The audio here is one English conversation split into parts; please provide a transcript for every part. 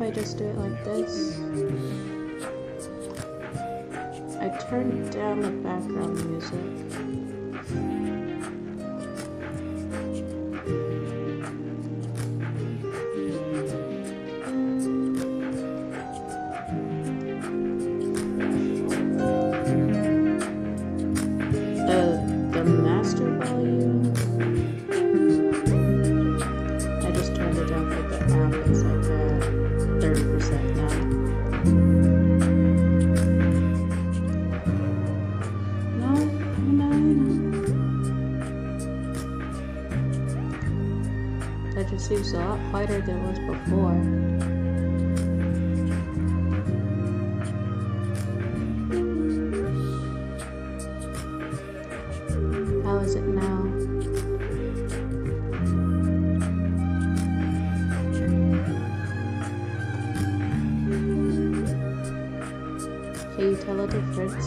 I just do it like this? I turned down the background music. The master volume. I just turned it down for the app. It's like 30% now. That just seems a lot quieter than it was before. How is it now? Can you tell a difference?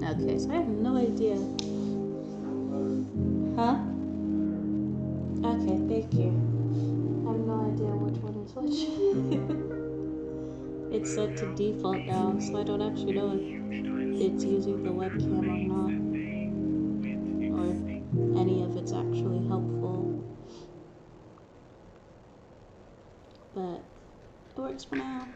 Okay, so I have no idea. Huh? Okay, thank you. I have no idea which one is which. It's set to default now, so I don't actually know if it's using the webcam or not. Or any of it's actually helpful. But it works for now.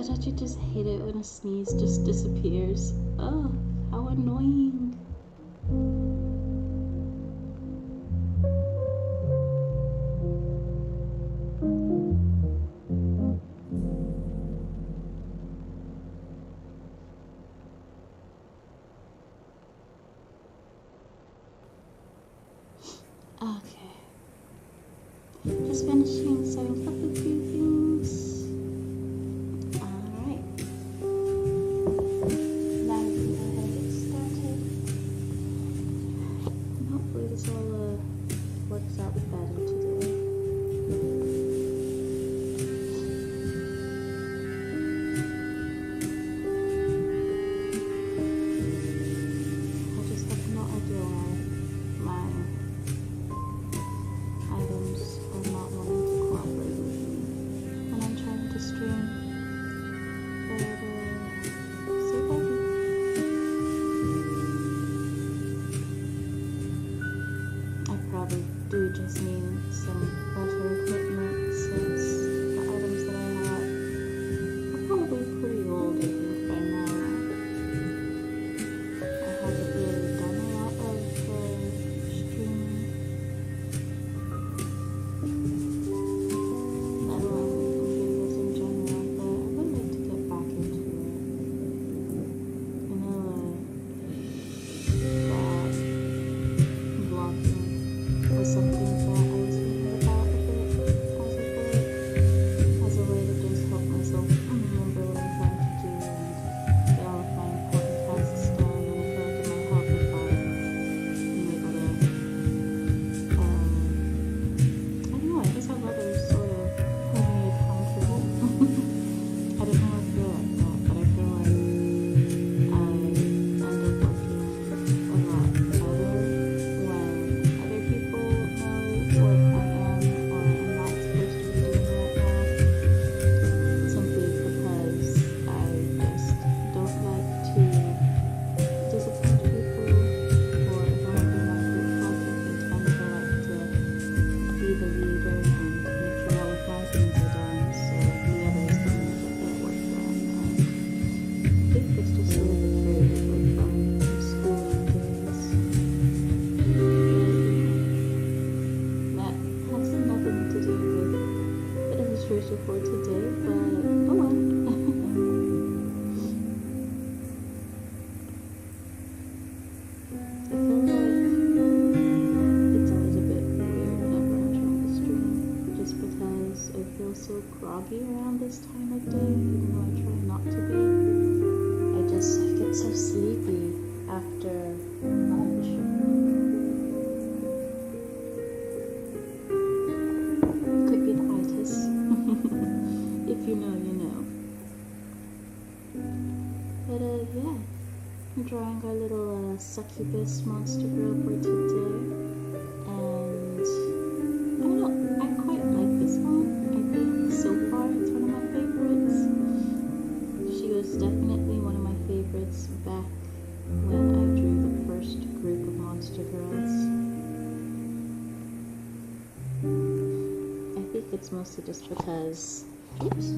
Don't you just hate it when a sneeze just disappears? Oh, how annoying. Okay. Just finishing setting up a few things. Alright. Now we can go ahead and get started. And hopefully this all works out better today. I just have no idea why my items are not wanting to cooperate with me. so sleepy after lunch. Could be the itis. If you know, you know. But yeah, I'm drawing our little succubus monster girl for today. And I don't know, I quite like this one. I think so far it's one of my favorites. She was definitely one of my favorites back when I drew the first group of monster girls. I think it's mostly just because, oops,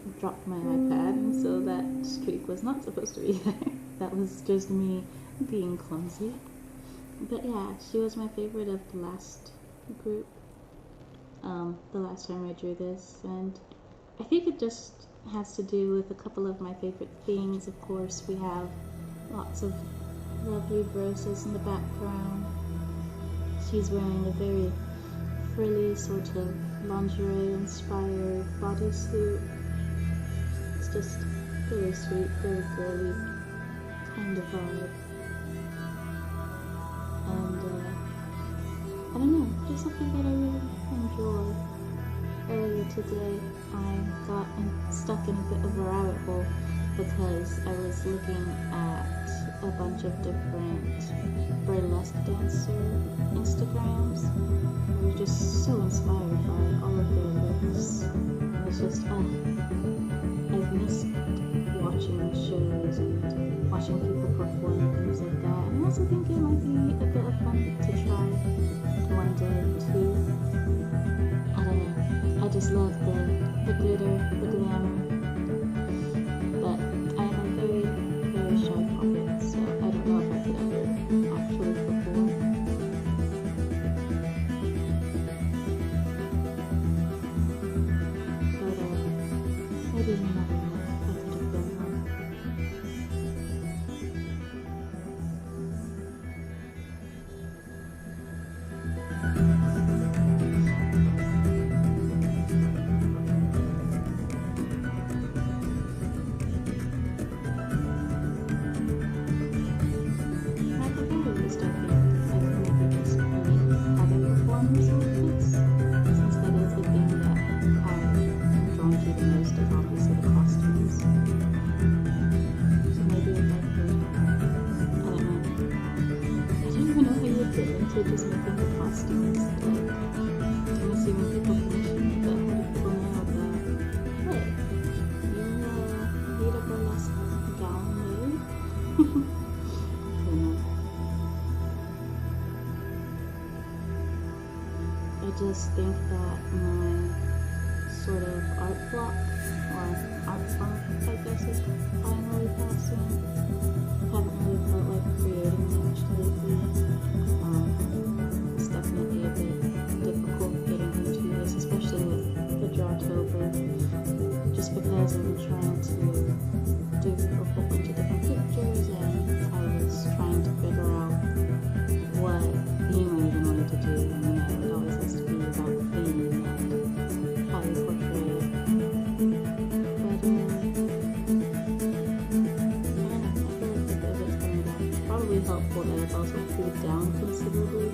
I dropped my iPad, and so that streak was not supposed to be there. That was just me being clumsy. But yeah, she was my favorite of the last group, the last time I drew this, and I think it just has to do with a couple of my favorite things. Of course, we have lots of lovely roses in the background. She's wearing a very frilly sort of lingerie-inspired bodysuit. It's just very sweet, very girly kind of vibe. And I don't know, just something that I really enjoy. Earlier today, I got stuck in a bit of a rabbit hole because I was looking at a bunch of different burlesque dancer Instagrams. I was just so inspired by all of their looks. It was just, I've missed watching shows and watching people perform and things like that. And I also think it might be a bit of fun to try one day too. I don't know. I just love the glitter, the glamour. But I am a very, very shy pocket, so I don't know if I could ever actually perform. But maybe in another life I could have been one. Just making the costumes, like, I'm assuming people commission me, but how do people know that, hey, you need a burlesque gown made? I don't know. I just think that my sort of art block, or art funk, I guess is finally passing. Haven't really felt like creating much lately. It's definitely a bit difficult getting into this, especially with the Drawtober, just because I'm trying to do a whole bunch of different pictures, and I was trying to figure out what theme I even wanted to do. And you know, it always has to be about theme and how you portray it. But I don't know, I feel like the pivot's coming back. It's probably helpful that it's also cooled down considerably,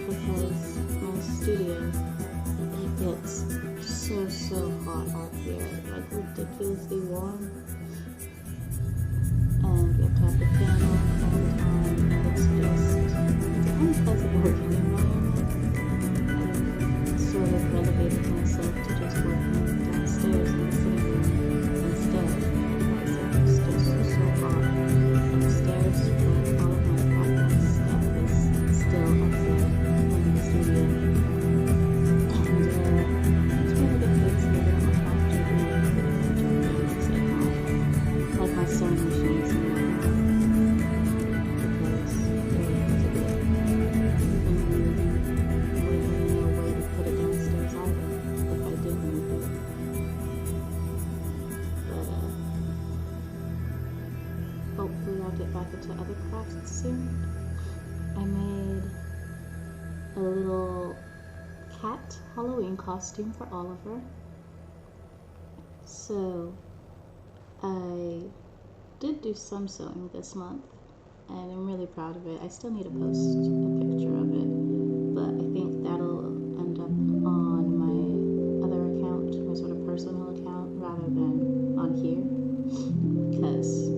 because my studio, it gets so hot out here, like ridiculously warm, and you have to have the fan on all the time, and it's just an unpleasant working environment. I've sort of relegated myself to just working downstairs in the sitting room instead, because it's just so hot upstairs, but all of my practice stuff is still upstairs in the studio. And it's one of the things that I don't have to do things at home, like my sewing machines and whatnot, because it's a bit, I wouldn't really know where to put it downstairs either if I did move it. But hopefully I'll get back into other crafts soon. I made a little cat Halloween costume for Oliver. So I did do some sewing this month, and I'm really proud of it. I still need to post a picture of it, but I think that'll end up on my other account, my sort of personal account, rather than on here, because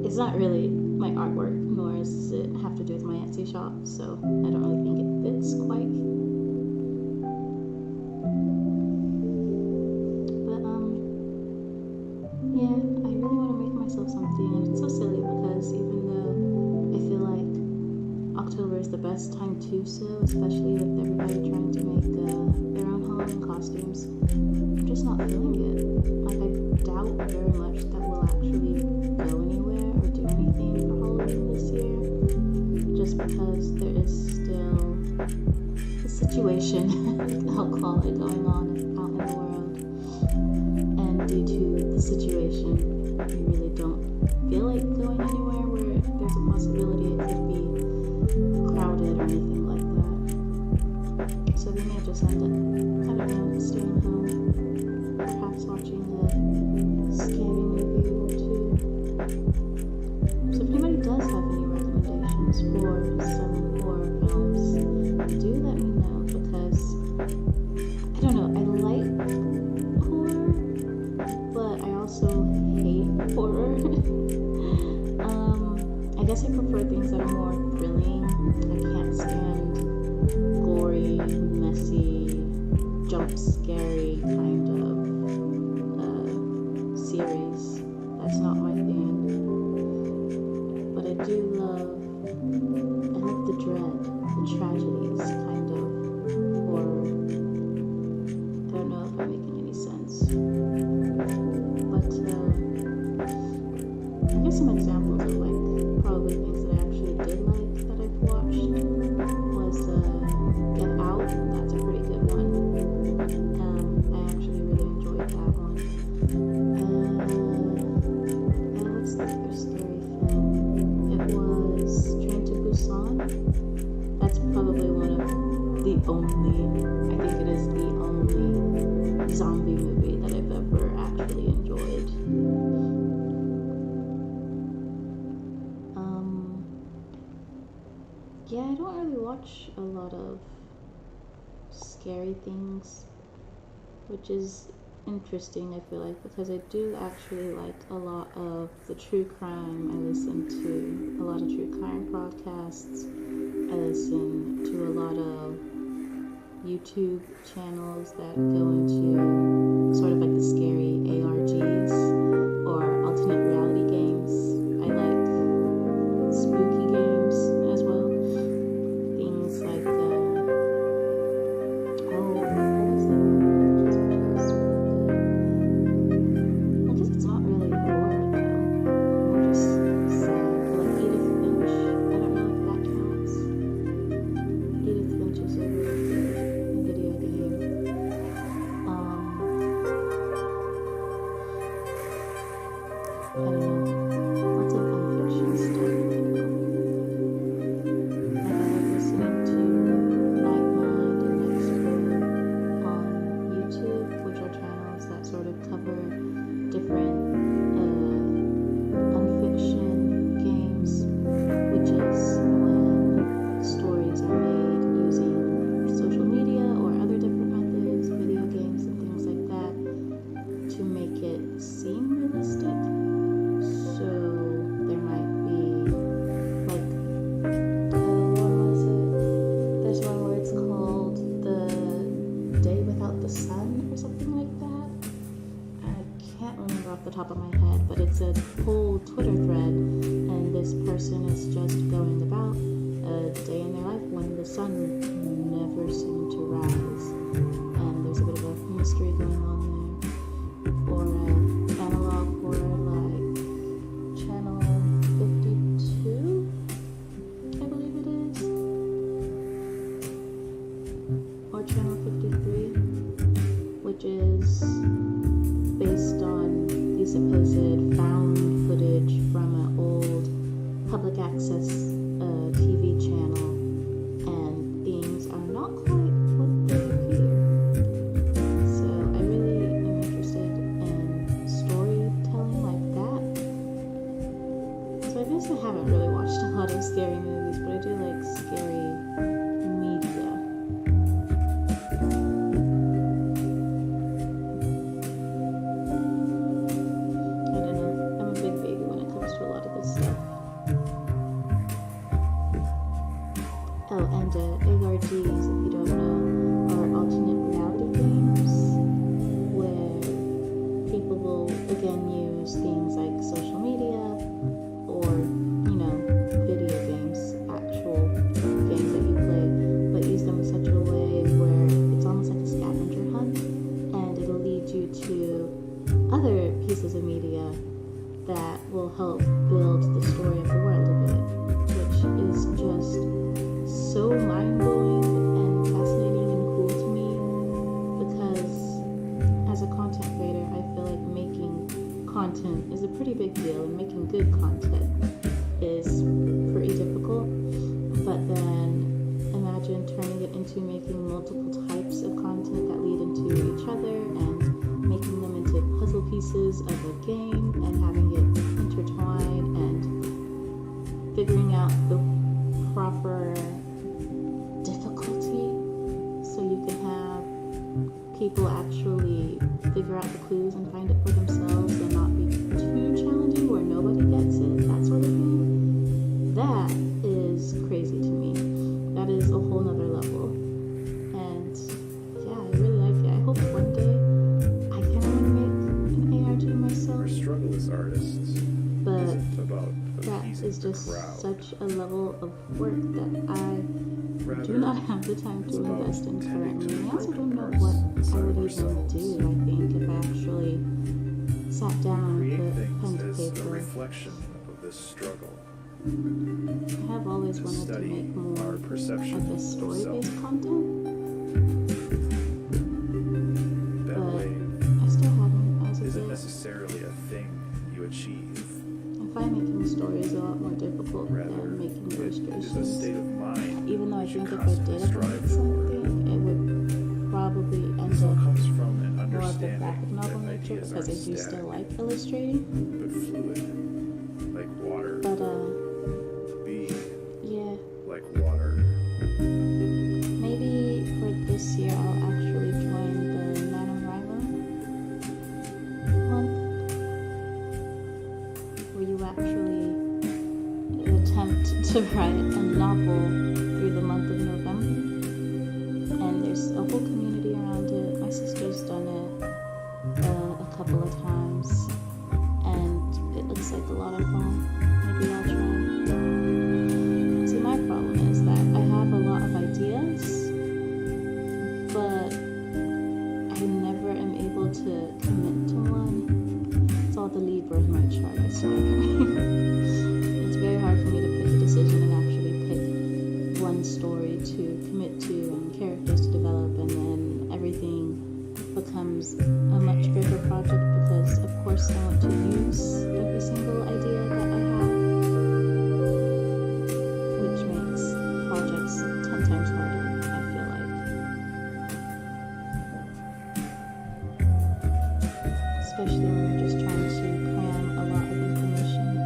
it's not really my artwork, nor does it have to do with my Etsy shop, so I don't really think it fits quite. But yeah, I really want to make myself something, and it's so silly because even though I feel like October is the best time to sew, especially with everybody trying to make their own Halloween costumes, I'm just not feeling it. Like, I doubt very much that we'll actually go anywhere or do anything for Halloween this year, just because there is still a situation, I'll call it, going on out in the world. And due to the situation, we really don't feel like going anywhere where there's a possibility it could be crowded or anything like that. So we may just end up kind of staying home, perhaps watching a scary movie or two. So if anybody does have any recommendations for some horror films, do let me know, because I don't know, I like horror, but I also hate horror. I guess I prefer things that are more thrilling. I can't stand gory, messy, jump scary kind of series. That's not my thing. But I do love the dread, the tragedies kind of horror. I don't know if I'm making any sense. But I guess some examples of probably things that I actually did like that I've watched was Get Out. That's a pretty good one. I actually really enjoyed that one. And what's the other scary film? It was Train to Busan. That's probably one of the only, I think it is the only zombie movie that I've ever actually enjoyed. Yeah, I don't really watch a lot of scary things, which is interesting, I feel like, because I do actually like a lot of the true crime. I listen to a lot of true crime podcasts. I listen to a lot of YouTube channels that go into sort of like the scary ARGs or alternate reality games. I like spooky games as well. Things like I guess it's not really horror though. More just sad. Like Edith Finch. I don't know if that counts. Edith Finch is a video game. I don't know. Lots of unfiction stuff. I like listening to Nightmind and Nextcode on YouTube, which are channels that sort of cover different unfiction games, which is when stories are made using social media or other different methods, video games and things like that, to make it seem realistic. So there might be like, what was it? There's one where it's called The Day Without the Sun or something like that. I can't remember off the top of my head, but it's a whole Twitter thread, and this person is just going about a day in their life when the sun never seemed to rise, and there's a bit of a mystery going on there. Or analog horror like channel 52, I believe it is, or channel 53, which is based on the supposed found footage from an old public access TV channel, and things are not quite what they guess I haven't really watched a lot of scary movies, but I do like scary media. I don't know. I'm a big baby when it comes to a lot of this stuff. Oh, and ARGs, if you don't know, are alternate reality games where people will again use things like social media or, you know, video games, actual games that you play, but use them in such a way where it's almost like a scavenger hunt, and it'll lead you to other pieces of media that will help build the story of the world a bit, which is just so mind-blowing and fascinating and cool to me, because as a content creator, I feel like making content is a pretty big deal, and making good content is pretty difficult. But then imagine turning it into making multiple types of content that lead into each other and making them into puzzle pieces of a game and having it intertwine and figuring out the proper difficulty so you can have people actually figure out the clues and find it for themselves and not be too challenging where nobody gets it, that sort of thing. That is crazy to me. That is a whole nother level. And yeah, I really like it. I hope one day I can make an ARG myself. Our struggle as artists but isn't about that is just such a level of work that I do not have the time to invest in currently. I also don't know what I would even do, I think, if I actually sat down and put pen to as a paper. reflection of this struggle. I have always wanted to make more of this story-based content, That but wave I still haven't as of isn't yet. necessarily a thing you achieve. I find making stories a lot more difficult Rather, than making it is a illustrations. state of mind. Even though I you think if I constantly did ever strive make for. something, it would probably end This all up comes from an more of the understanding graphic novel that nature ideas because I aren't do static, still like illustrating. but fluid, like water. But Be yeah, like water. maybe for this year I'll actually join the NaNoWriMo month, where you actually attempt to write a novel through the month of November. And there's a whole community around it. My sister's done it a couple of times, and it looks like a lot of fun. Maybe I'll try. See, my problem is that I have a lot of ideas, but I never am able to commit to one. It's all the Libra in my chart, I swear. It's very hard for me to pick a decision and actually pick one story to commit to and characters to develop, and then everything becomes a much bigger project because, of course, I want to use every single idea that I have, which makes projects 10 times harder, I feel like. Especially when you're just trying to cram a lot of information in.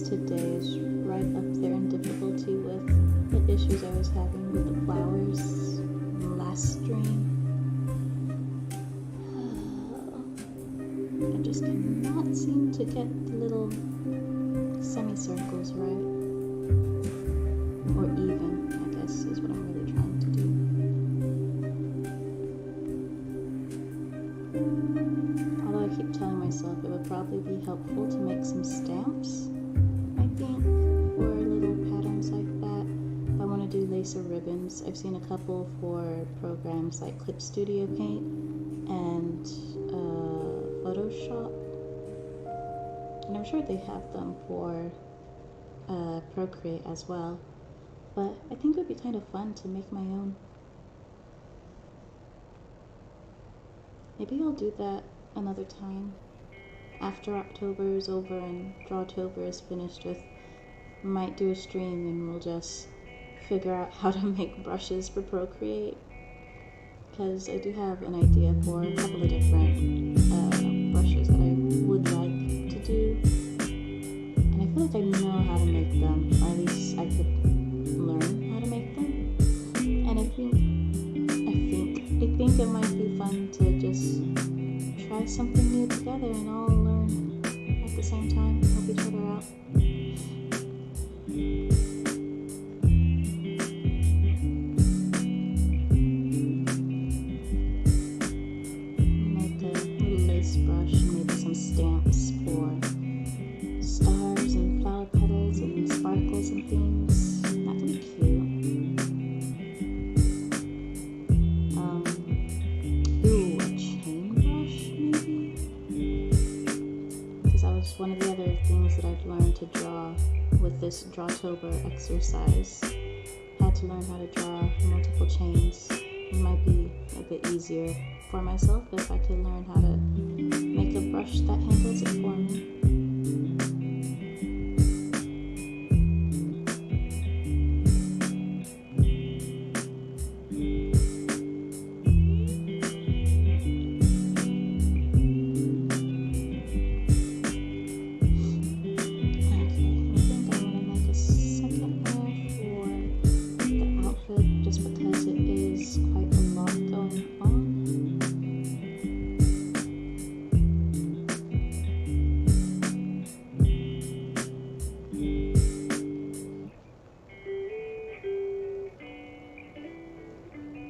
Today is right up there in difficulty with the issues I was having with the flowers last stream. I just cannot seem to get the little semicircles right. Or even, I guess, is what I'm really trying to do. Although I keep telling myself it would probably be helpful to make some stamps, I think. lace or ribbons. I've seen a couple for programs like Clip Studio Paint and Photoshop, and I'm sure they have them for Procreate as well. But I think it would be kind of fun to make my own. Maybe I'll do that another time. After October is over and Drawtober is finished with, might do a stream and we'll just figure out how to make brushes for Procreate. Because I do have an idea for a couple of different brushes that I would like to do. And I feel like I know how to make them, or at least I could learn how to make them. And I think it might be fun to just try something new together and all learn at the same time, help each other out. Make a little lace brush, maybe some stamps for stars and flower petals and sparkles and things. That could be cute. One of the other things that I've learned to draw with this Drawtober exercise. I had to learn how to draw multiple chains. It might be a bit easier for myself if I could learn how to make a brush that handles it for me.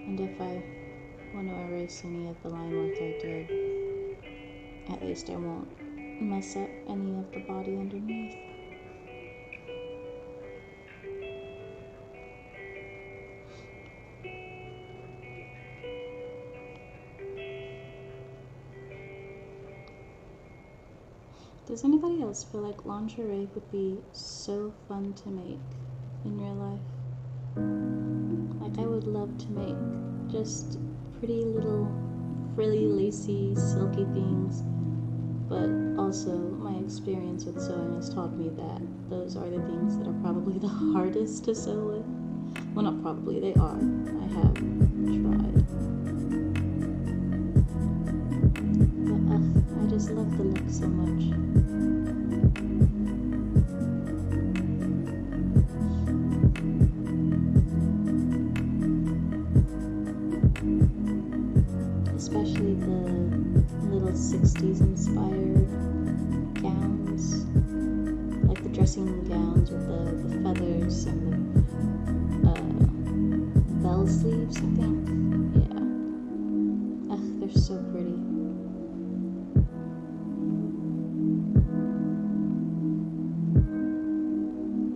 And if I want to erase any of the line work I did, at least I won't mess up any of the body underneath. Does anybody else feel like lingerie would be so fun to make in real life? Like, I would love to make just pretty little frilly, lacy, silky things, but also my experience with sewing has taught me that those are the things that are probably the hardest to sew with. Well, not probably, they are. I have tried. But I just love the look so much. Especially the little 60s inspired gowns, like the dressing gowns with the feathers and the bell sleeves, I think. Yeah. They're so pretty.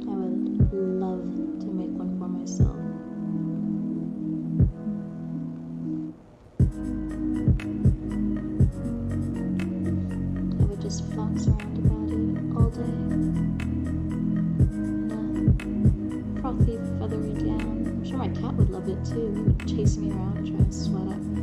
I would love to make one for myself. Just flounce around about it all day in a frothy, feathery gown. I'm sure my cat would love it too. He would chase me around and try to sweat at me.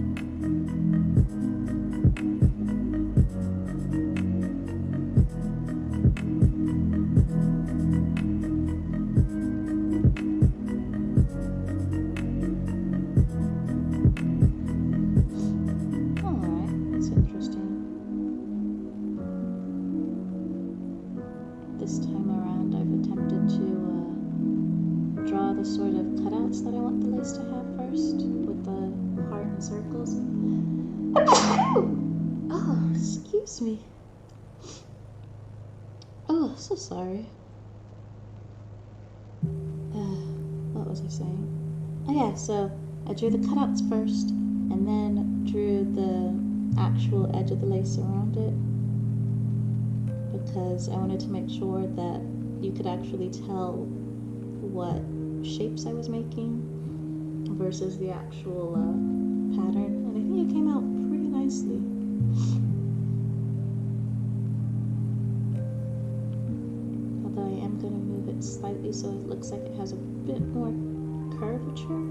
Alright, that's interesting. This time around, I've attempted to draw the sort of cutouts that I want the lace to have first, with the heart and circles. Oh, excuse me. Oh, so sorry. What was I saying? Oh yeah, so I drew the cutouts first, and then drew the actual edge of the lace around it, because I wanted to make sure that you could actually tell what shapes I was making versus the actual pattern, and I think it came out pretty nicely. Although I am going to move it slightly so it looks like it has a bit more curvature.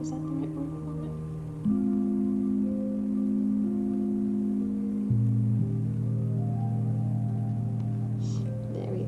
Is that the right word for it? There we are.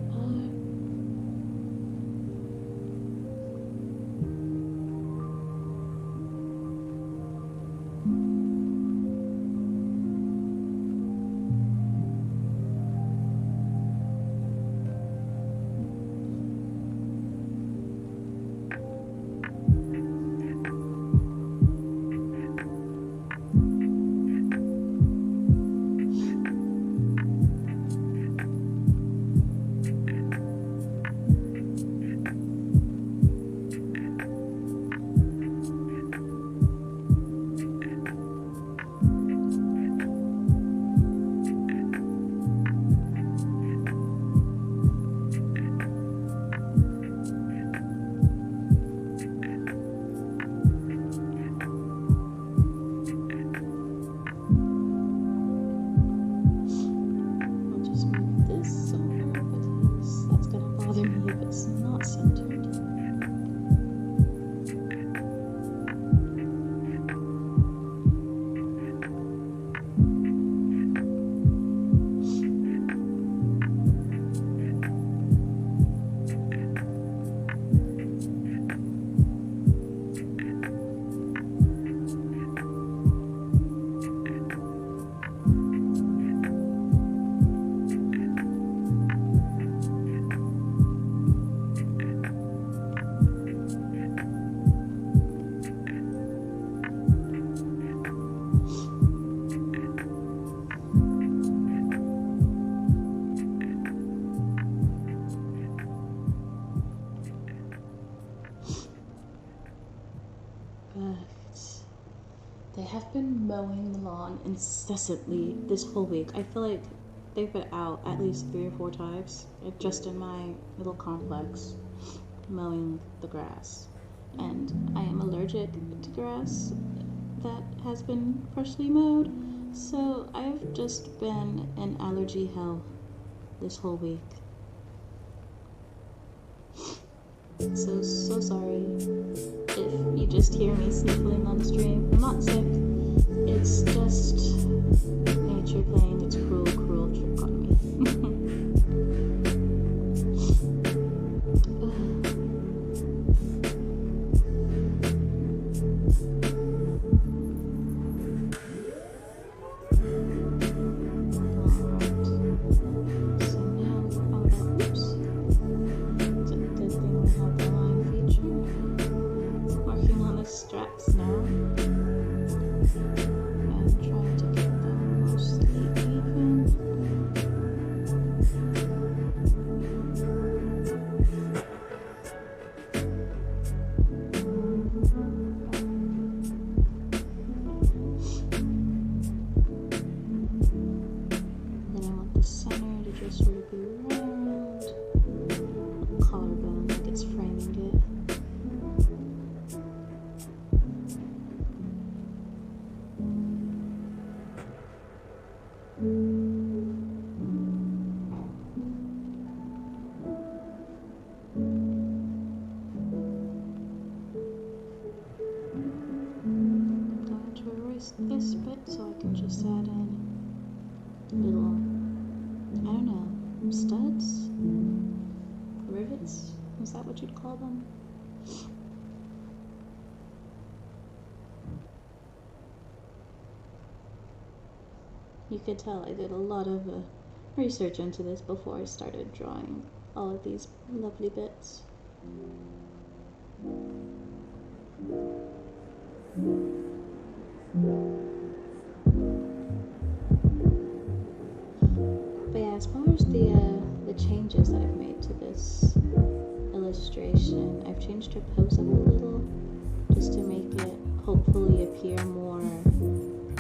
They have been mowing the lawn incessantly this whole week. I feel like they've been out at least 3 or 4 times just in my little complex mowing the grass. And I am allergic to grass that has been freshly mowed, so I've just been in allergy hell this whole week. So sorry if you just hear me sniffling on the stream. I'm not sick. It's just nature playing its cruel trick on me. This bit so I can just add in little, I don't know, studs? Rivets? Is that what you'd call them? You could tell I did a lot of research into this before I started drawing all of these lovely bits. But yeah, as far as the changes that I've made to this illustration, I've changed her pose up a little just to make it hopefully appear more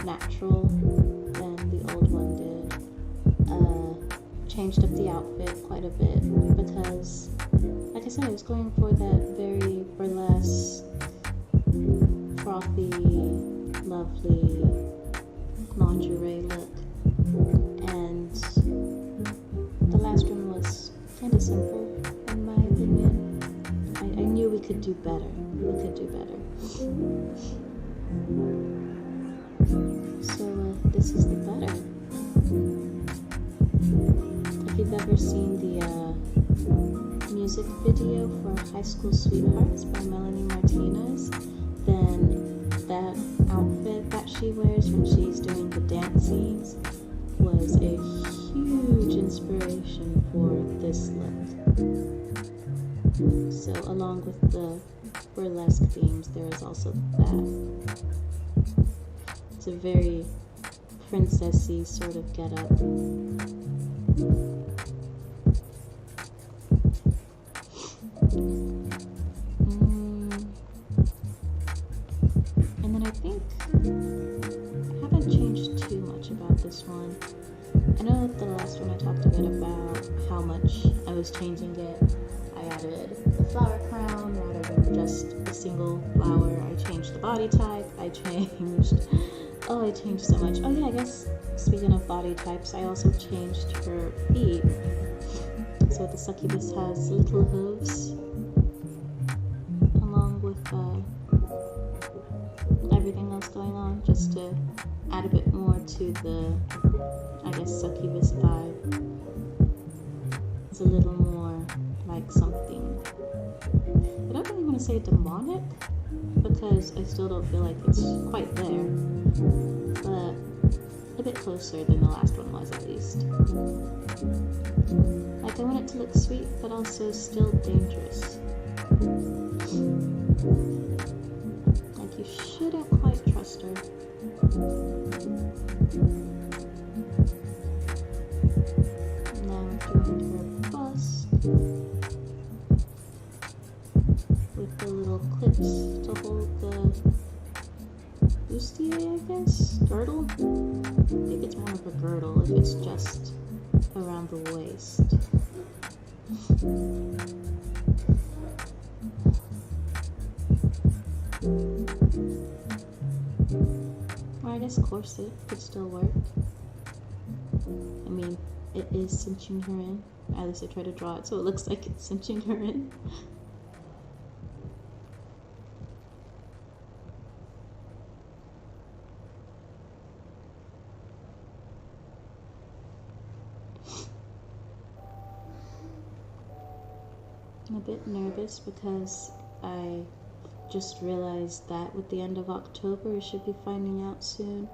natural than the old one did. Changed up the outfit quite a bit because like I said, I was going for that very burlesque, frothy, lovely lingerie look, and the last one was kind of simple, in my opinion. I knew we could do better. We could do better. So this is the better. If you've ever seen the music video for High School Sweethearts by Melanie Martinez, then that outfit that she wears when she's doing the dance scenes was a huge inspiration for this look. So along with the burlesque themes, there is also that. It's a very princessy sort of get-up. And then I think I haven't changed too much about this one. I know that the last one I talked a bit about how much I was changing it. I added the flower crown rather than just a single flower. I changed the body type. I changed so much. Oh yeah, I guess speaking of body types, I also changed her feet. So the succubus has little hooves along with everything else going on, just to add a bit more to the, I guess, succubus vibe. It's a little more like something, I don't really want to say demonic, because I still don't feel like it's quite there, but a bit closer than the last one was, at least. Like, I want it to look sweet, but also still dangerous. Like, you shouldn't quite trust her. Now I'm doing her bust with the little clips to hold the bustier, I guess? Girdle? I think it's more of a girdle if it's just around the waist. Or I guess corset could still work. I mean, it is cinching her in. At least I try to draw it so it looks like it's cinching her in. I'm a bit nervous because I just realized that with the end of October, I should be finding out soon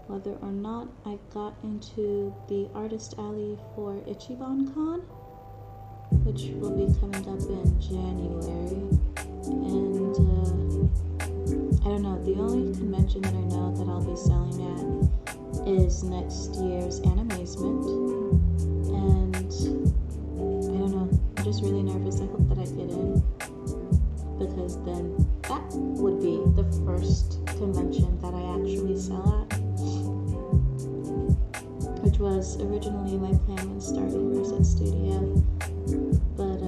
whether or not I got into the artist alley for Ichiban Con, which will be coming up in January. And I don't know, the only convention that I know that I'll be selling at is next year's Animazement. And I don't know, I'm just really nervous. I hope that I get in, because then that would be the first convention that I actually sell at, which was originally my plan when starting Reset Studio, but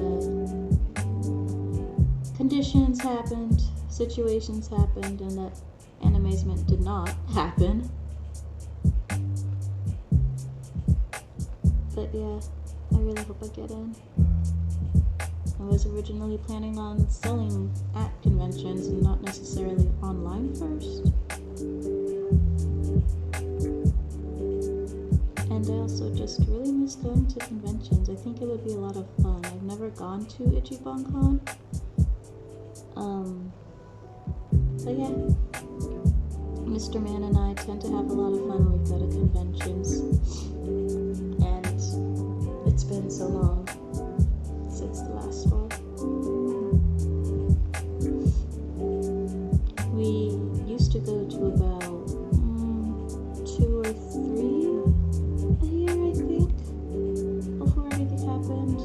conditions happened, situations happened, and that Animazement did not happen. But yeah, I really hope I get in. I was originally planning on selling at conventions and not necessarily online first. And I also just really miss going to conventions. I think it would be a lot of fun. I've never gone to Ichiban Con. But yeah, Mr. Man and I tend to have a lot of fun when we go to conventions. And it's been so long since the last one. We used to go to about 2 or 3 a year, I think, before everything happened.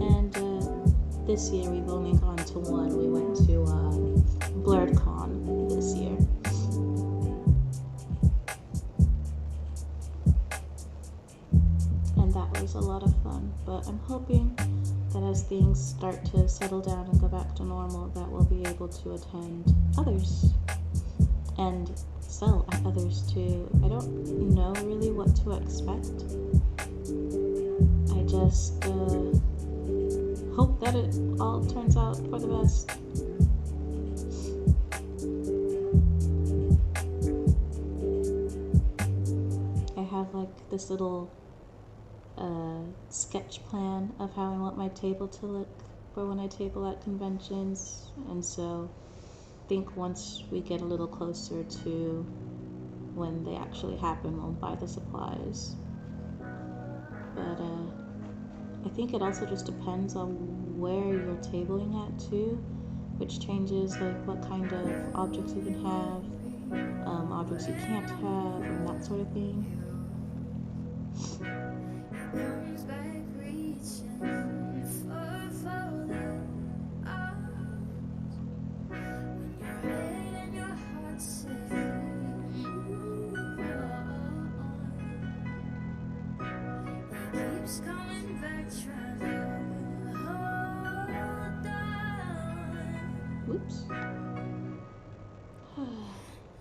And this year we've only gone to one. We went to BlurredCon this year. And that was a lot of fun, but I'm hoping that as things start to settle down and go back to normal, that we'll be able to attend others and sell at others too. I don't know really what to expect. I just hope that it all turns out for the best. I have like this little sketch plan of how I want my table to look for when I table at conventions, and so I think once we get a little closer to when they actually happen, we'll buy the supplies. But I think it also just depends on where you're tabling at too, which changes like what kind of objects you can have, objects you can't have, and that sort of thing. Whoops. I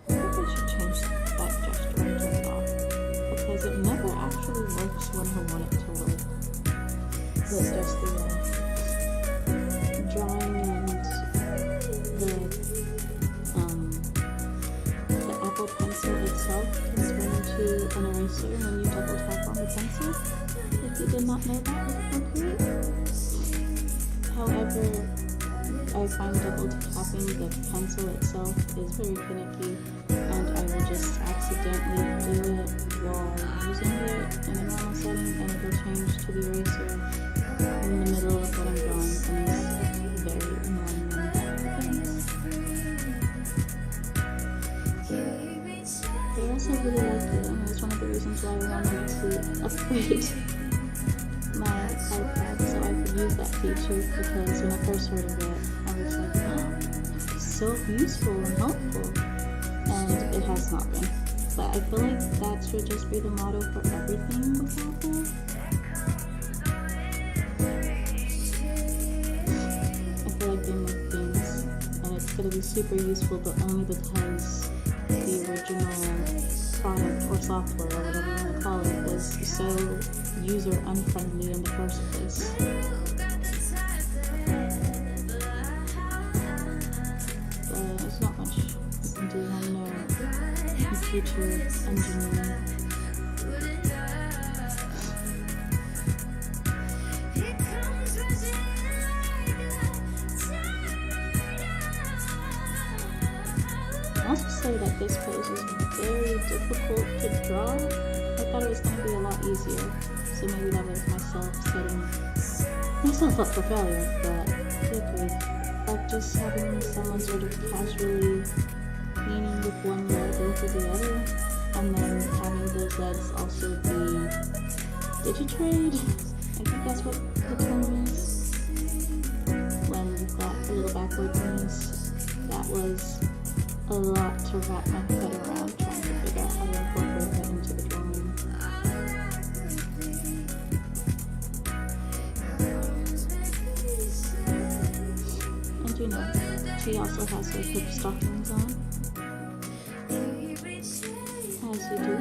think I should change that gesture and turn it off, because it never actually works when I want it to work. But just the drawing and the Apple Pencil itself can turn into an eraser when you double tap on the pencil. If you did not know that with Procreate. However, I find double tapping the pencil itself is very finicky, and I will just accidentally do it while using it in a normal setting, and it will change to the eraser in the middle of what I'm drawing, and it's very annoying when that happens. But I also really like it, and it's one of the reasons why I wanted to upgrade my iPad so I could use that feature, because when I first heard of it, I was like, oh, it's so useful and helpful, and it has not been. But I feel like that should just be the motto for everything with Apple. I feel like they make things, and it's going to be super useful, but only because the original product or software or whatever you want to call it was so user unfriendly in the first place. But there's not much you can do on computer engineering. I must say that this pose is very difficult to draw. I thought it was going to be a lot easier, so maybe that was myself setting myself up for failure, but good grief. Like just having someone sort of casually leaning with one leg over the other, and then having those legs also be digitrade. I think that's what the term is. When you've got the little backward knees, that was a lot to wrap my head around, trying to figure out how to incorporate that into the drawing. And you know, she also has her hip stockings on, as you do.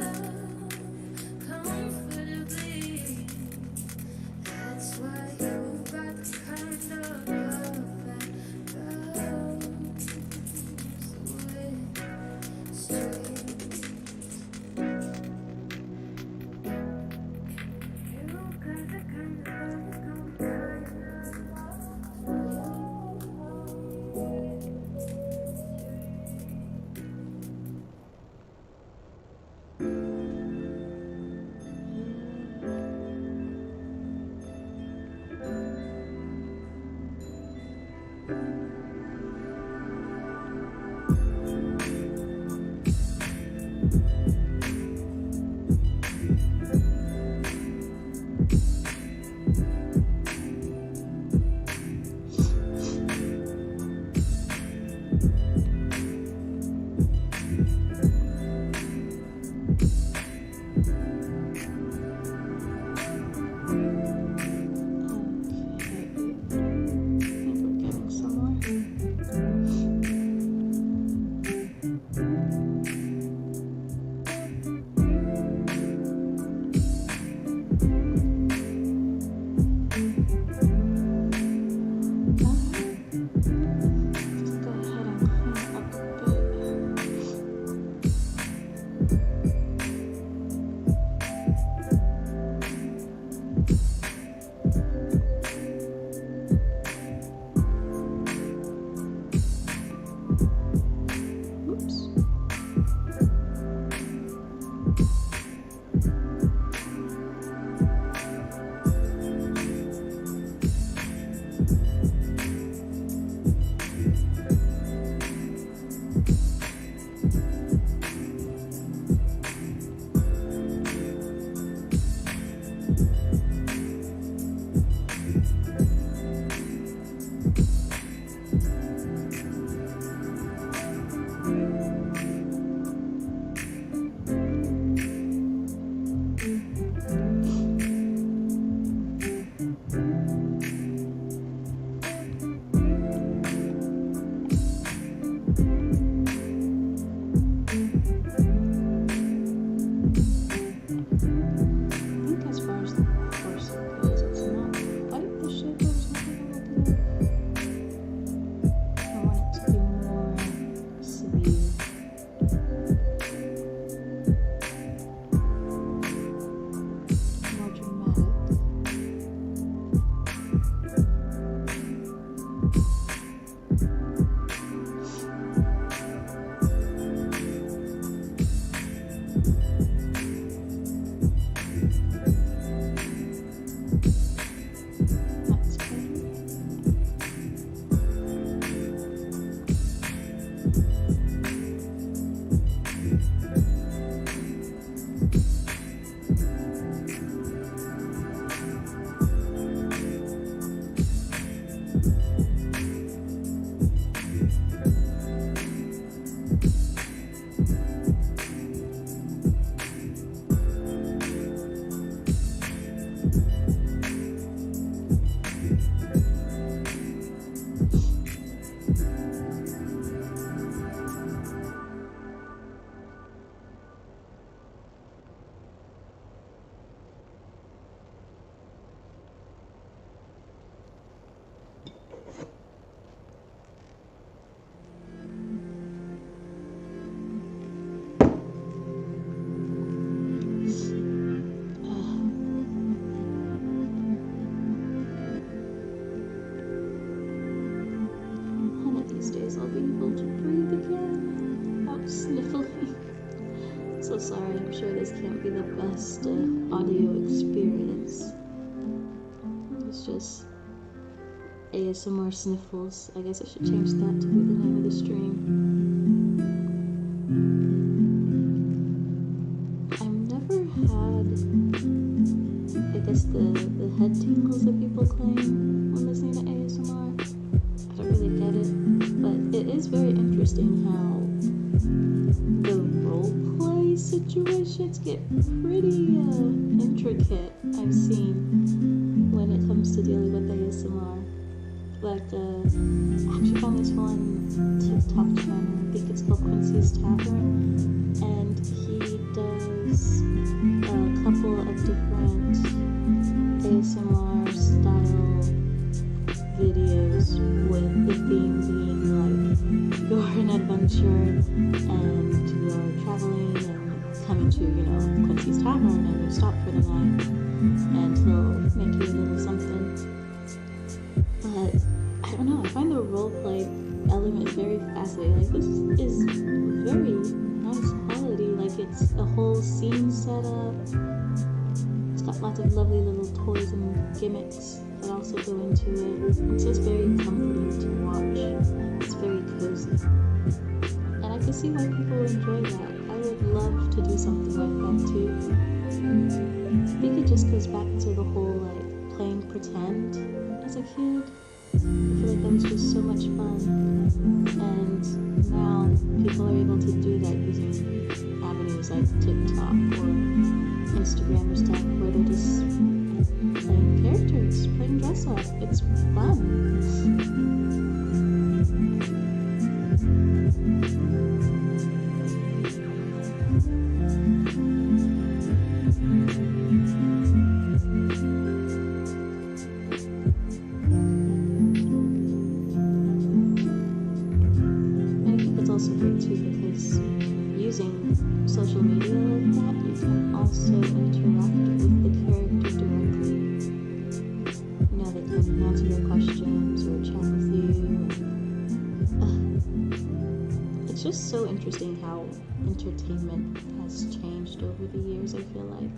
days I'll be able to breathe again without sniffling. So sorry, I'm sure this can't be the best audio experience. It's just ASMR sniffles. I guess I should change that to be the name of the stream. I've never had, I guess, the head tingles that people claim when listening to ASMR. I don't really get it, but it is very interesting how the roleplay situations get pretty intricate, I've seen, when it comes to dealing with ASMR. Like, I actually found this one TikTok channel, I think it's called Quincy's Tavern, and he does a couple of different ASMR style videos with the theme being like you're an adventure and you're traveling and coming to, Quincy's Tavern and you stop for the night and he'll make you a little something. But I don't know, I find the roleplay element very fascinating. Like, this is very nice quality. Like, it's a whole scene set up. It's got lots of lovely little toys and gimmicks that also go into it. It's just very comforting to watch. It's very cozy. And I can see why people enjoy that. I would love to do something like that too. I think it just goes back to the whole like playing pretend as a kid. I feel like that was just so much fun. And now people are able to do that using avenues like TikTok or Instagram or stuff where they're just playing characters, playing dress up. It's fun. And I think it's also great too because using social media like that, you can also interact with the character directly. They can answer your questions or chat with you. It's just so interesting how entertainment has changed over the years, I feel like.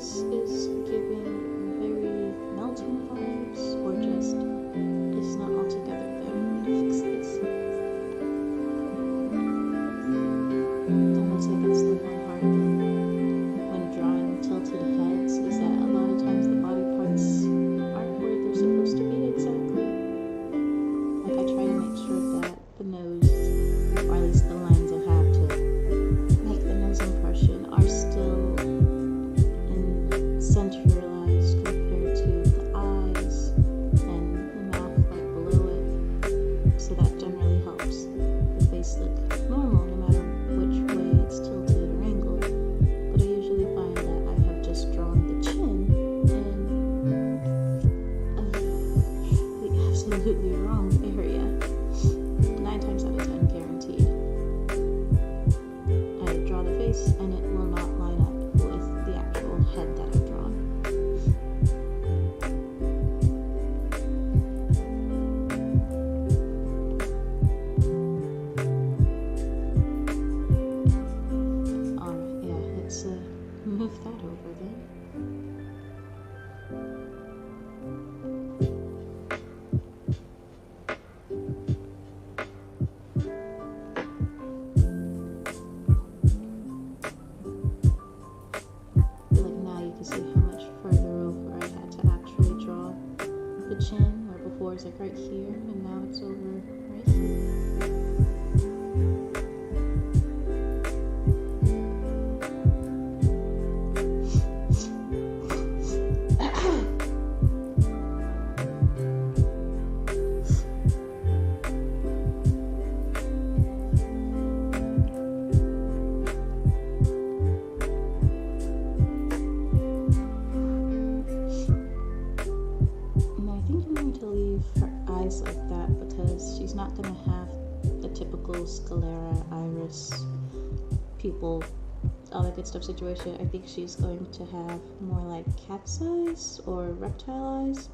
Is giving very melting vibes, or just it's not altogether there. Fix this. And I'd say that's the one hard thing when drawing tilted heads, is that a lot of times the body parts aren't where they're supposed to be exactly. Like, I try to make sure that the nose, or at least the lines I have to make the nose impression, are still centralized compared to the eyes and the mouth like below it, so that generally helps the face look normal no matter which way it's tilted or angled. But I usually find that I have just drawn the chin in the absolutely wrong area. 9 times out of 10 guaranteed. I draw the face and it will not line up with the actual head that I've drawn. Move that over then. Like, now you can see how much further over I had to actually draw the chin, where before it's like right here, and now it's over right here. to leave for not gonna have the typical sclera, iris, pupil, all that good stuff situation. I think she's going to have more like cat's eyes or reptile eyes,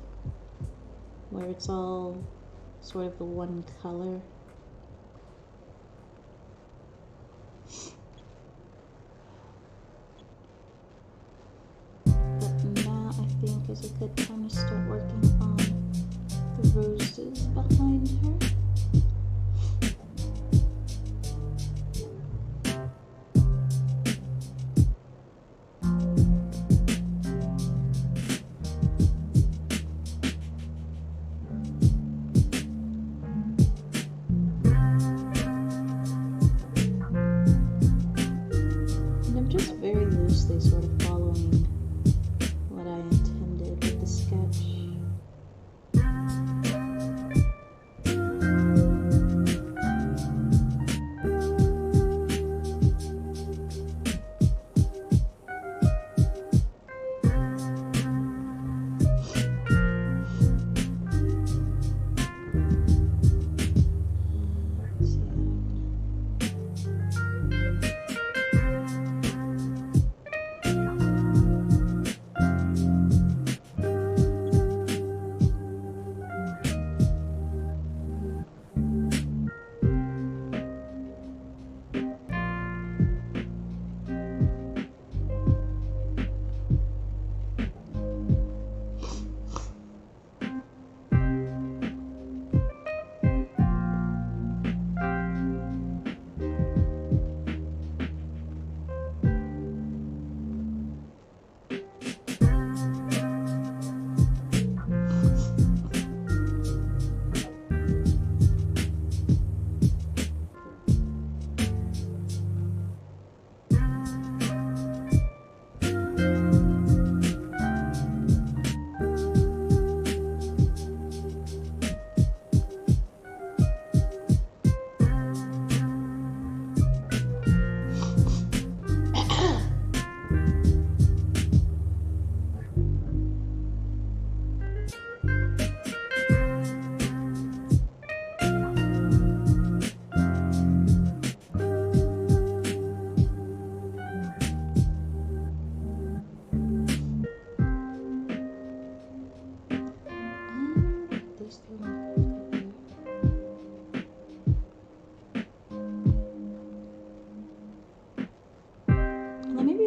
where it's all sort of the one color. But now I think is a good time to start working on the roses behind her. Sort of following what I intended with the sketch.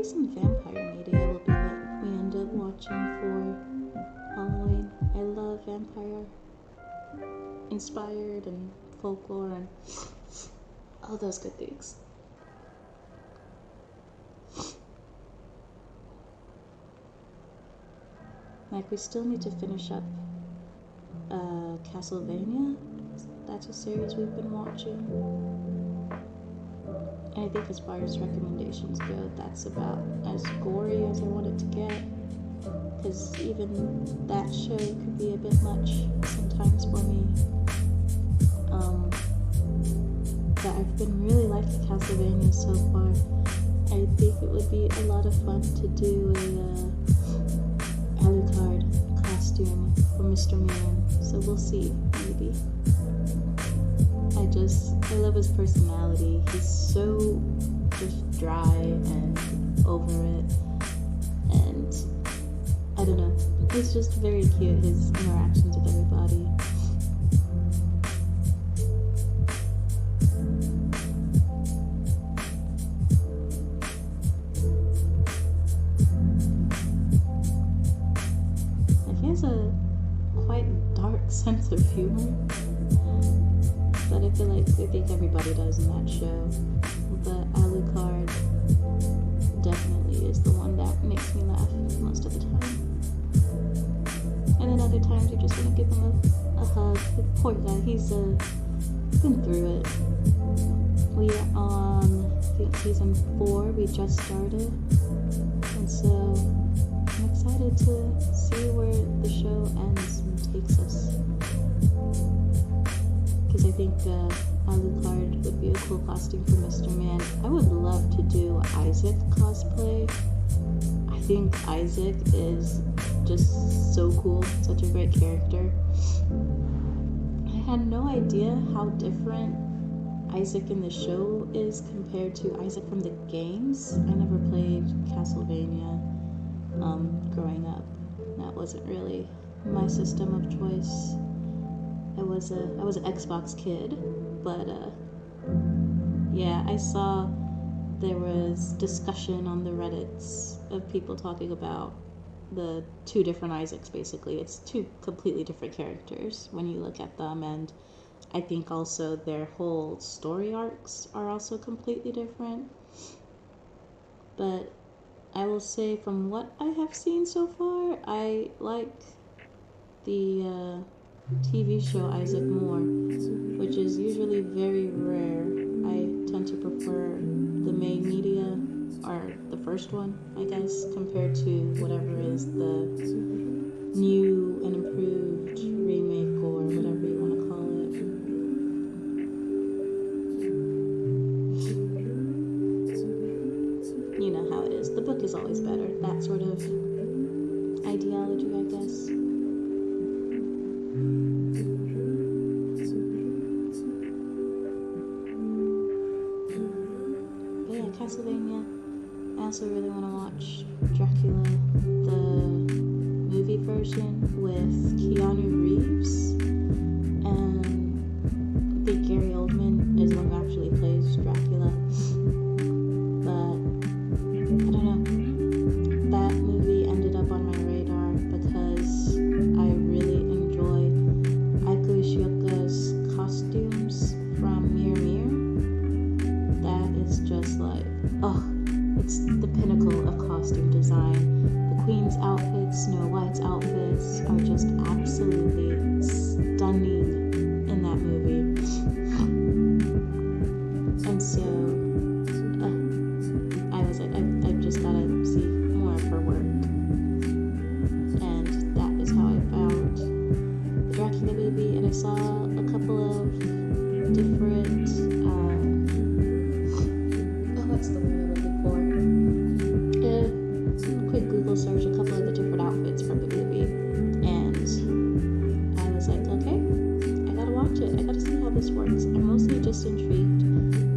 Some vampire media will be what we end up watching for Halloween. I love vampire inspired and folklore and all those good things. Like, we still need to finish up Castlevania. That's a series we've been watching. And I think as far as recommendations go, that's about as gory as I want it to get. Because even that show could be a bit much sometimes for me. But I've been really liking Castlevania so far. I think it would be a lot of fun to do a Alucard costume for Mr. Man. So we'll see, maybe. I love his personality. He's so just dry and over it. And I don't know. It's just very cute, his interactions with everybody. And he has a quite dark sense of humor. But I think everybody does in that show. But Alucard definitely is the one that makes me laugh most of the time. And then other times you just want to give him a hug. The poor guy, he's been through it. We are on, I think, season 4. We just started. And so I'm excited to see where the show ends and takes us. Because I think Alucard would be a cool costume for Mr. Man. I would love to do Isaac cosplay. I think Isaac is just so cool, such a great character. I had no idea how different Isaac in the show is compared to Isaac from the games. I never played Castlevania growing up. That wasn't really my system of choice. I was an Xbox kid, but yeah, I saw there was discussion on the Reddits of people talking about the two different Isaacs. Basically, it's two completely different characters when you look at them, and I think also their whole story arcs are also completely different. But I will say, from what I have seen so far, I like the TV show Isaac more, which is usually very rare. I tend to prefer the main media, or the first one, I guess, compared to whatever is the new and improved remake or whatever you want to call it. You know how it is. The book is always better. That sort of ideology, I guess. But yeah, Castlevania. I also really want to watch Dracula, the movie version with Keanu Reeves, and I think Gary Oldman is the one who actually plays Dracula. But I don't know. That movie ended up on my radar because I really enjoy Aiko Ishioka's costumes from Mirror Mirror. That is just like, oh, it's the pinnacle of costume design. The Queen's outfits, Snow White's outfits are just absolutely stunning in that movie. And so I was like, I've just gotta see more of her work. And that is how I found the Dracula movie. And I saw a couple of different, what's the word I'm looking for? Quick Google search, a couple of the different outfits from the movie. And I was like, okay, I gotta watch it. I gotta see how this works. I'm mostly just intrigued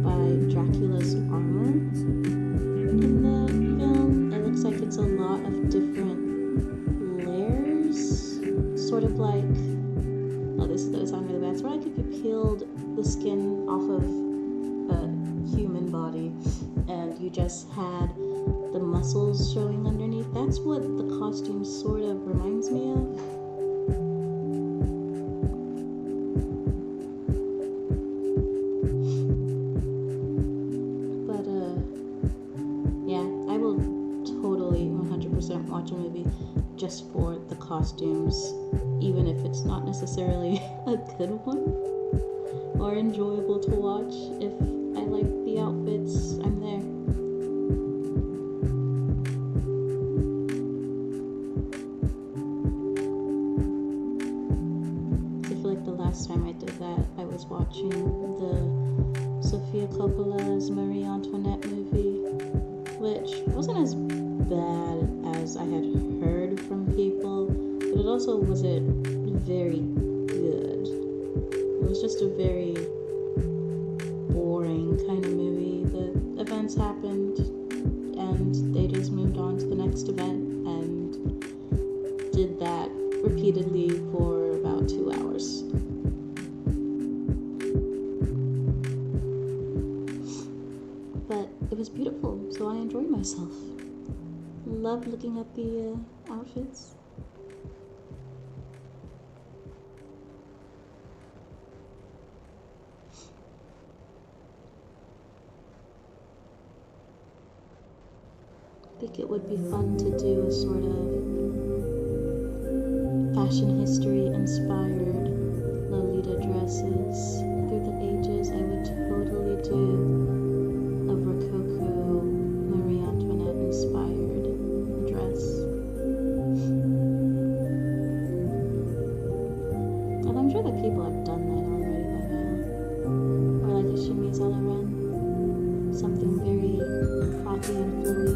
by Dracula's armor in the film. It looks like it's a lot of different layers, sort of like, oh, this is gonna sound really bad. It's sort of like if you peeled the skin off of a human body and you just had the muscles showing underneath. That's what the costume sort of reminds me of. But yeah, I will totally 100% watch a movie just for the costumes, even if it's not necessarily a good one or enjoyable to watch. If I like the outfits, I'm there. I feel like the last time I did that, I was watching the Sofia Coppola's Marie Antoinette movie, which wasn't as bad as I had heard from people, but it also wasn't very good. It was just a very boring kind of movie. The events happened and they just moved on to the next event and did that repeatedly for about 2 hours. But it was beautiful, so I enjoyed myself. Loved looking at the outfits. I think it would be fun to do a sort of fashion history inspired Lolita dresses through the ages. I would totally do a Rococo Marie Antoinette inspired dress. And I'm sure that people have done that already by now. Or like a chemise a la reine. Something very frothy and flowy.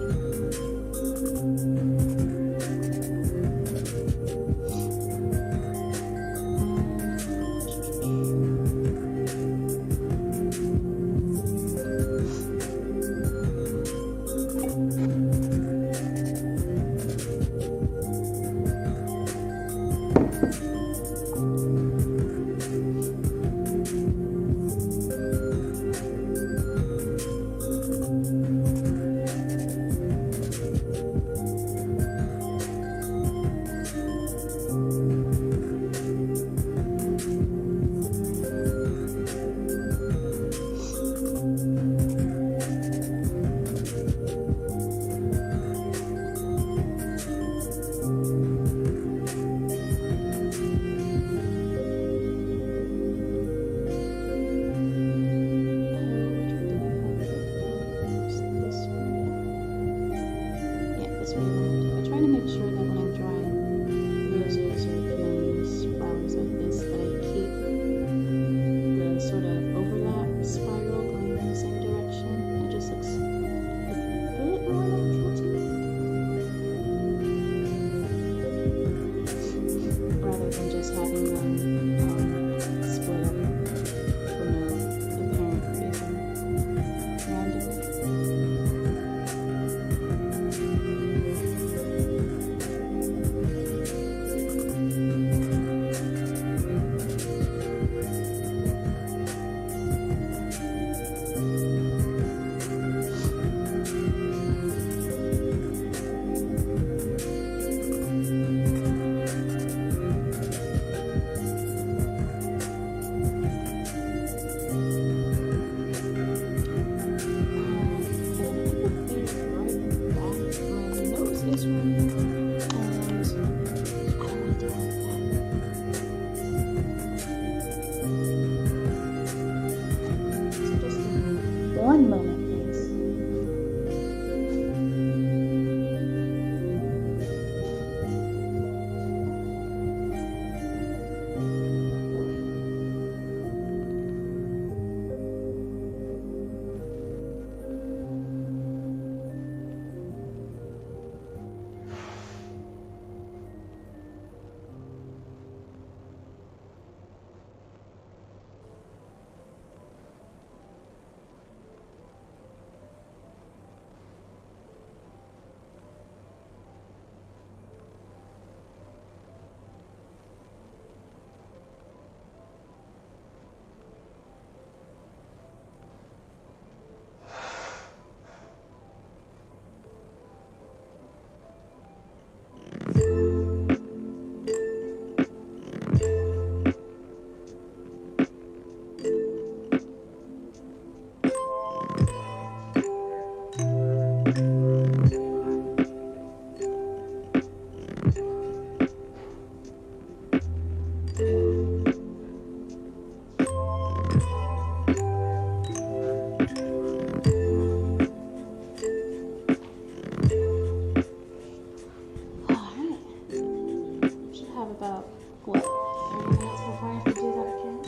What? 30 minutes before I have to do that again?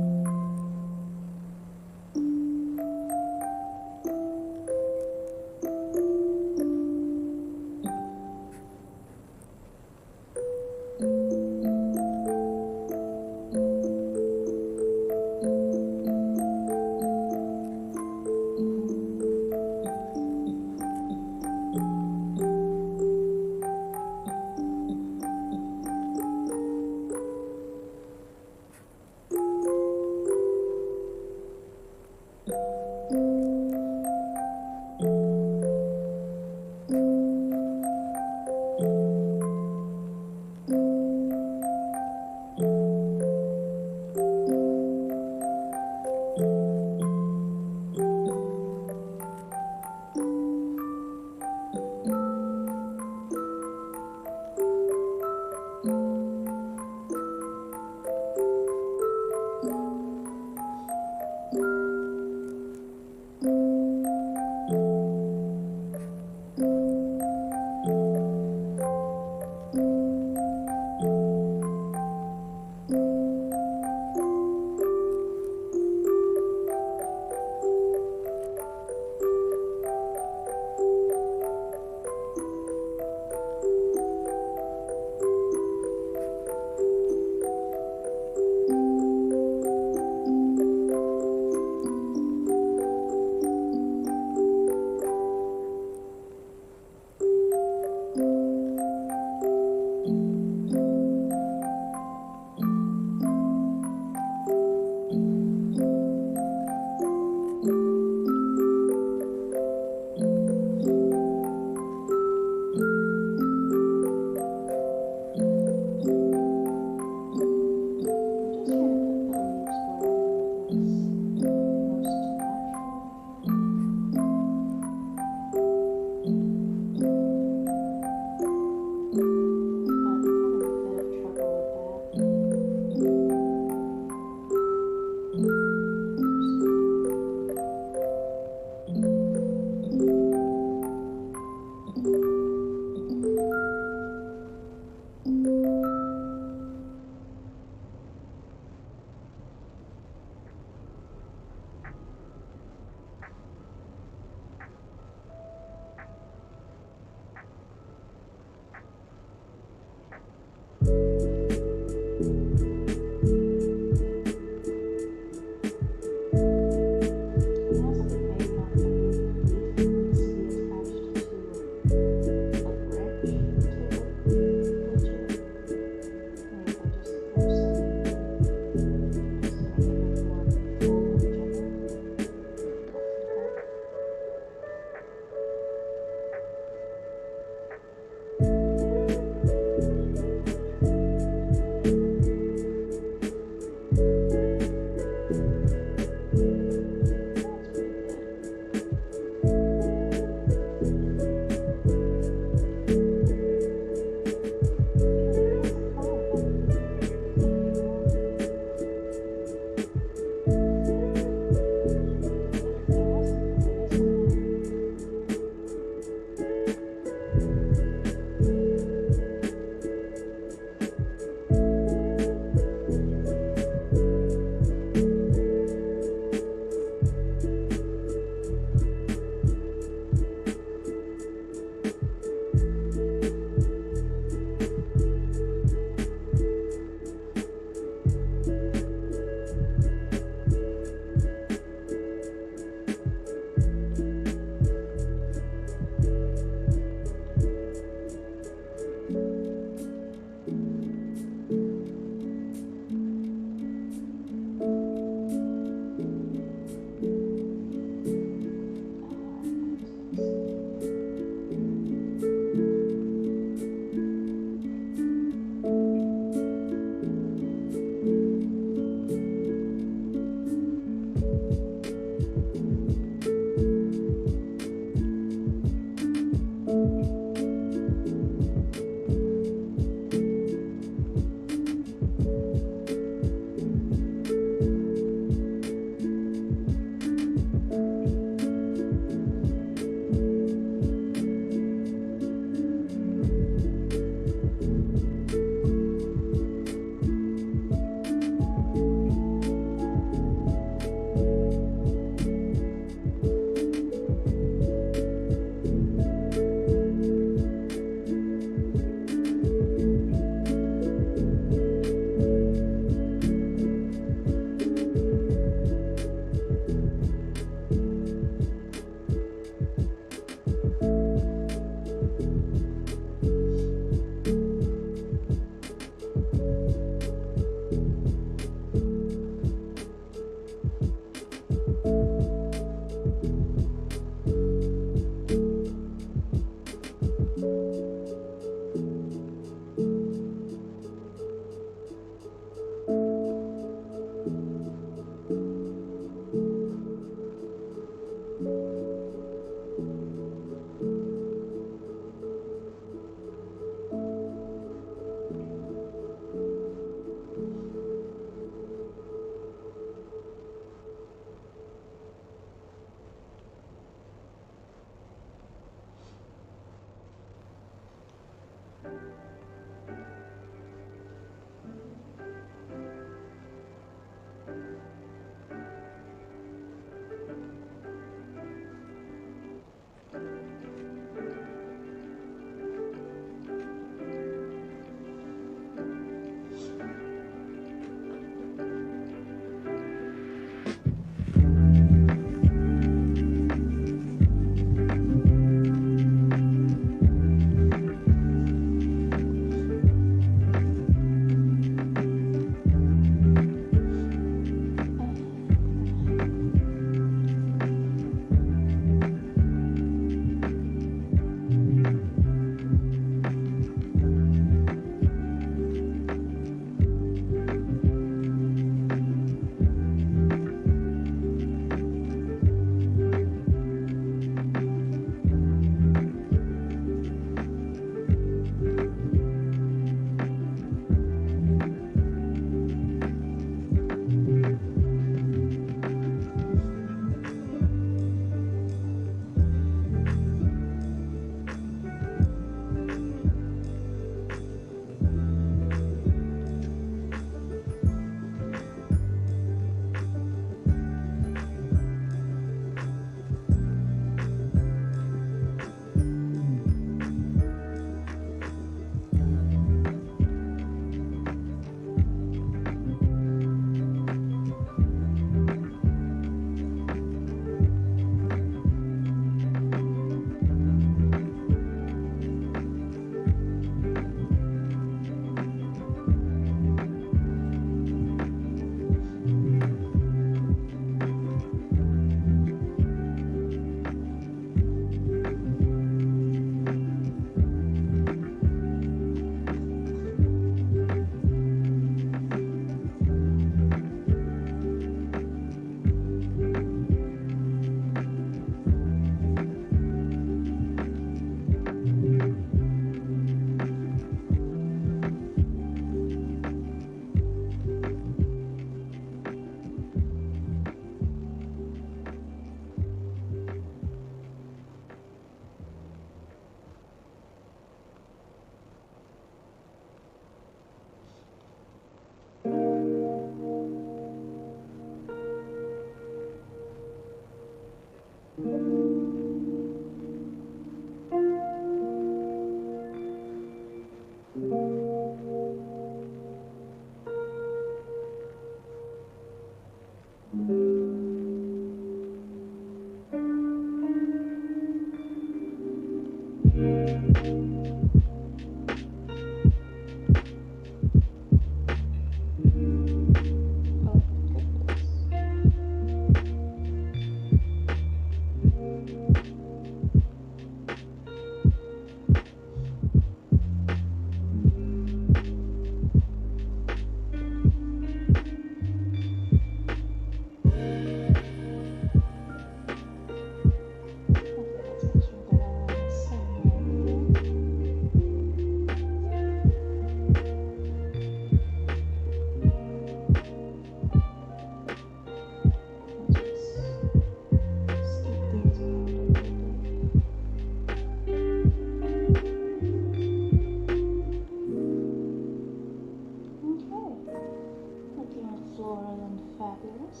floral and fabulous.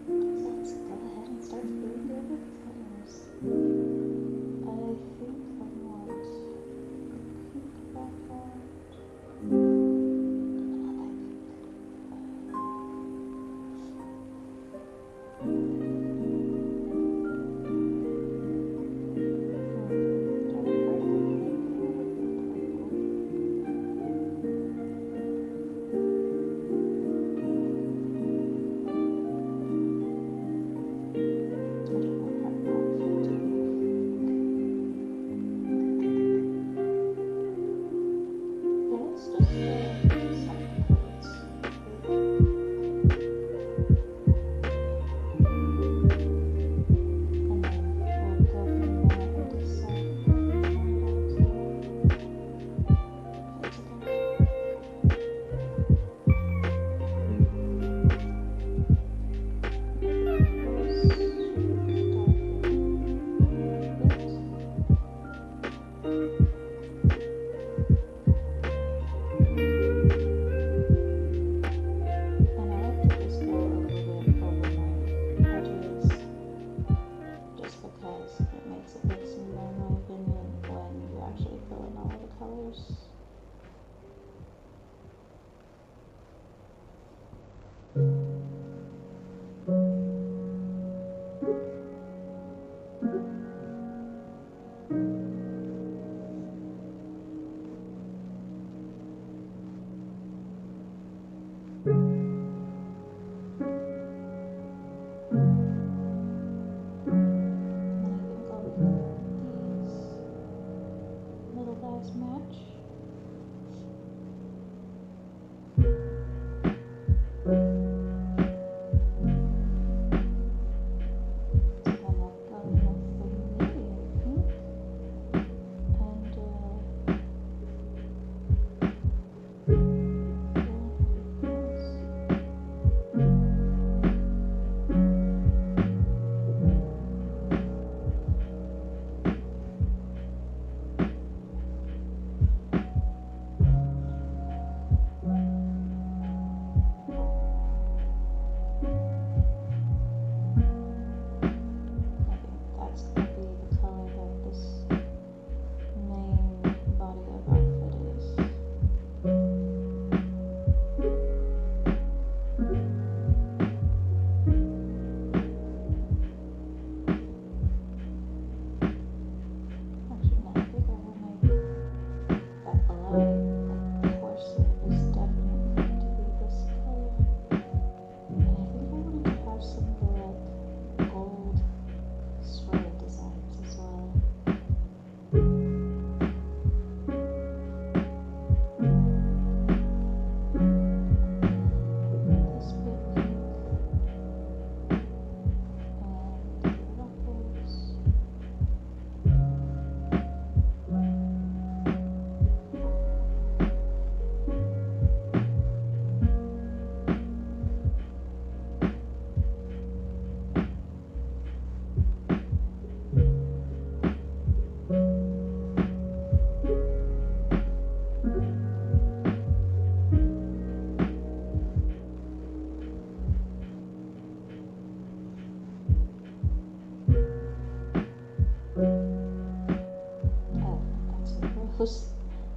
Let's go ahead and start filling it with colors. I think I want pink background.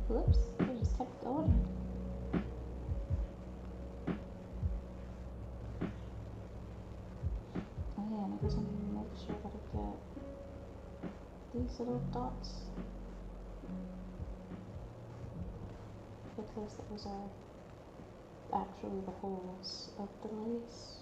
Whoops, I just kept going. Oh yeah, and I just need to make sure that I get these little dots, because those are actually the holes of the lace.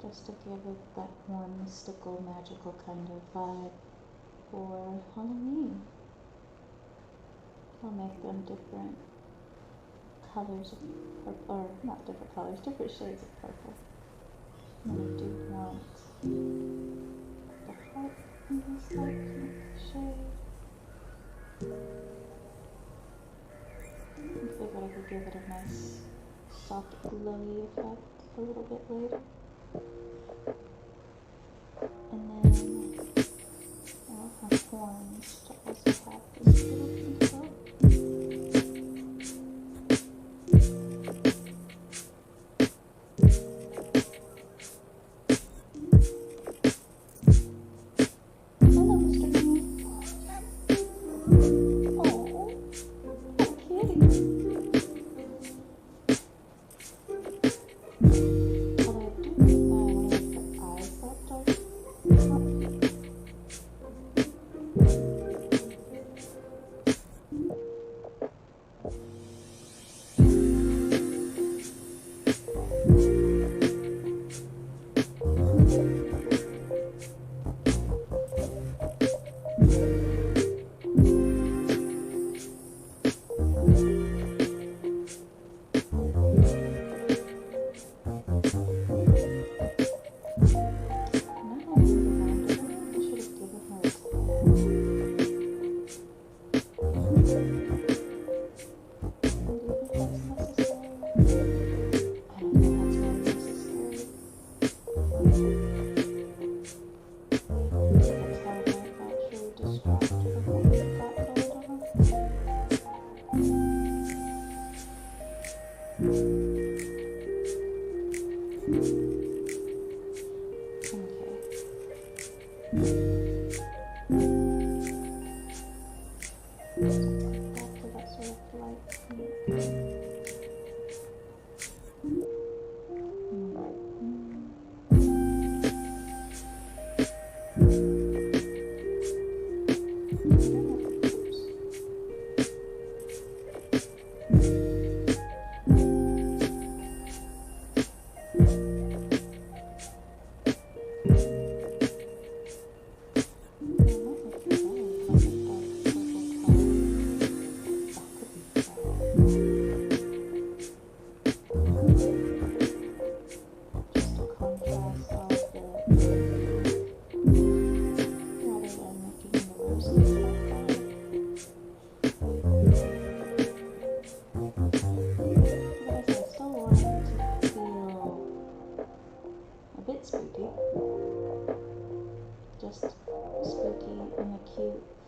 Just to give it that more mystical, magical kind of vibe for Halloween. I'll make them different colors of purple, or not different colors, different shades of purple. And I do want the heart in this light pink shade. I figured I could give it a nice soft glowy effect a little bit later. And then I'll have horns to also have this little pink bow. Hello, Mr. Moon. Oh, poor kitty.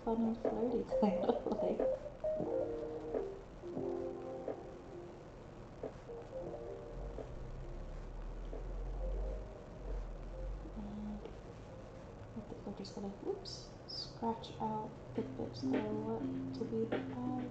Funny, flirty kind of like. And I think we're just gonna, scratch out the bits that I want to be the eye.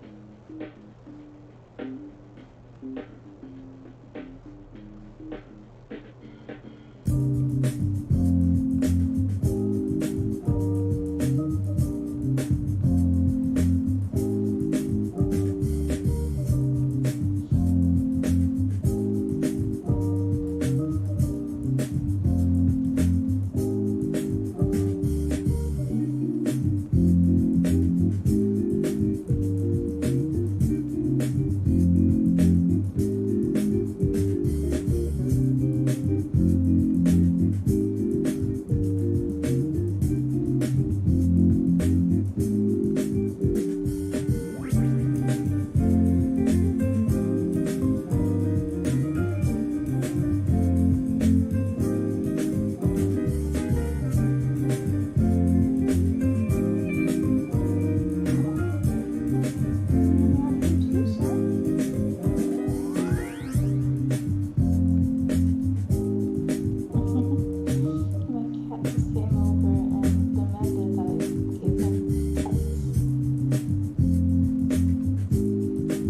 just came over and demanded that I give him pets.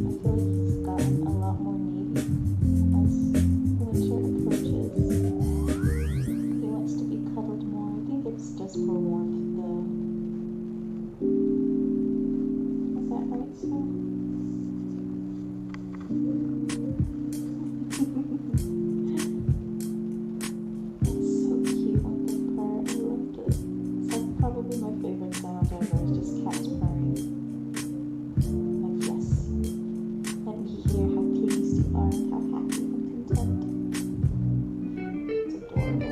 I feel like he's gotten a lot more needy as winter approaches. He wants to be cuddled more. I think it's just for warmth though. Is that right, sir? It's so cute when they purr. I loved it. It's like probably my favorite sound ever. It's just cats purring. Like, yes. Let me hear how pleased you are and how happy and content. It's adorable.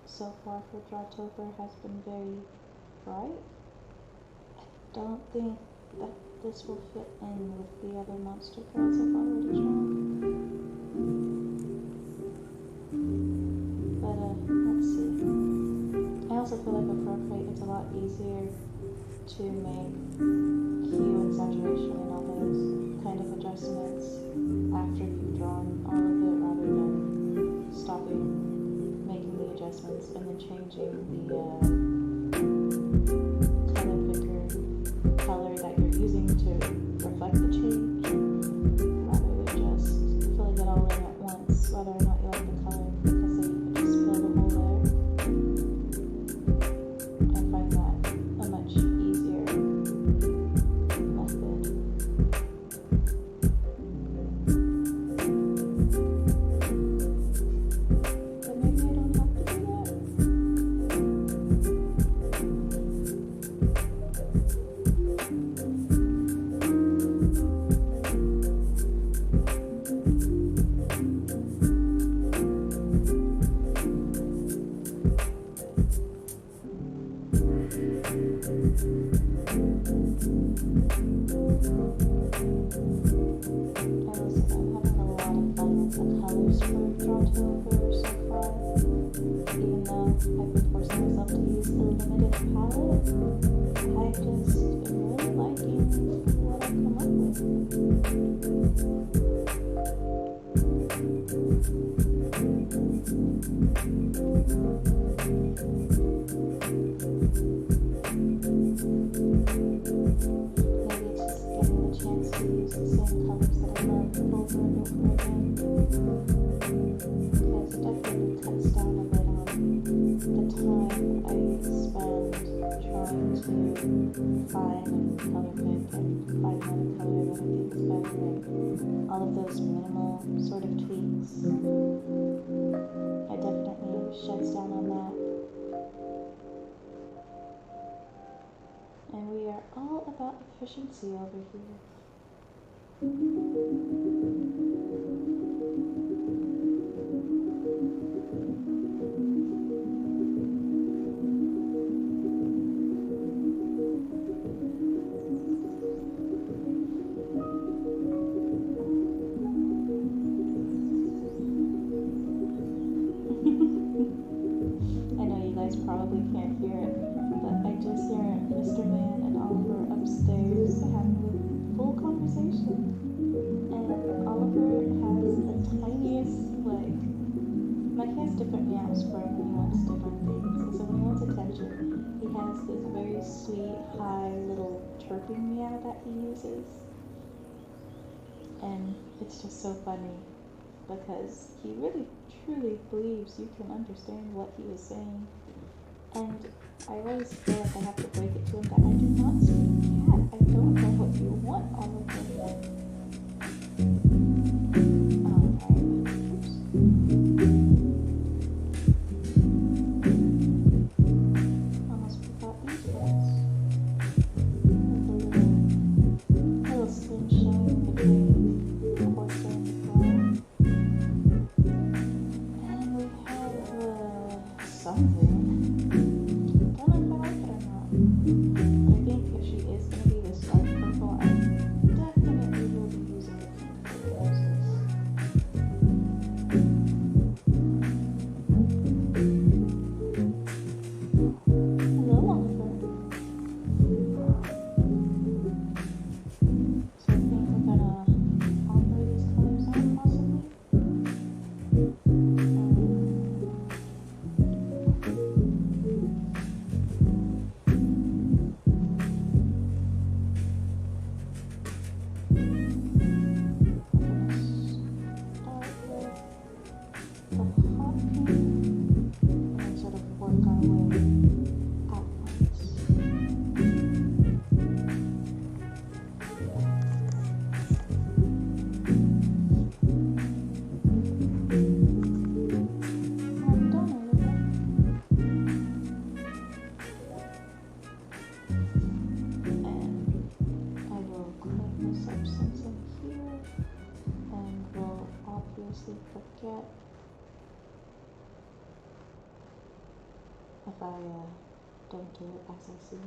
So far for Drawtober has been very bright. I don't think that this will fit in with the other monster cards I've already drawn. But let's see. I also feel like with Procreate it's a lot easier to make hue and saturation and all those kind of adjustments after you've drawn all of it rather than stopping making the adjustments and then changing the color picker color that you're using to reflect the change, rather than just filling it all in at once, whether or not you like the color, because then you can just fill the whole layer. I find that a much easier method. But maybe I don't have to do that. Colors for Drawtober so far, even though I've been forcing myself to use a limited palette. I just am really liking what I've come up with. Maybe it's just getting the chance to use the same colors that I love over and over again. Because it definitely cuts down a bit on the time I spend trying to find and color pick and find another color that I think is better and all of those minimal sort of tweaks. It definitely shuts down on that. And we are all about efficiency over here. I know you guys probably can't hear it, but I just hear Mr. Man and Oliver upstairs having a full conversation. And Oliver has the tiniest, like he has different meows for when he wants different things. So when he wants attention, he has this very sweet, high little chirping meow that he uses. And it's just so funny because he really truly believes you can understand what he was saying. And I always feel like I have to break it to him that I do not speak cat. I don't know what you want, Oliver. Alright, oops. something. Don't know if I like it or not. But I think if she is gonna be this dark purple, I definitely will be using the pink for the roses. Hello, Oliver. So I think we're gonna offer these colors on possibly. Forget if I don't do it as I see it.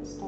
Start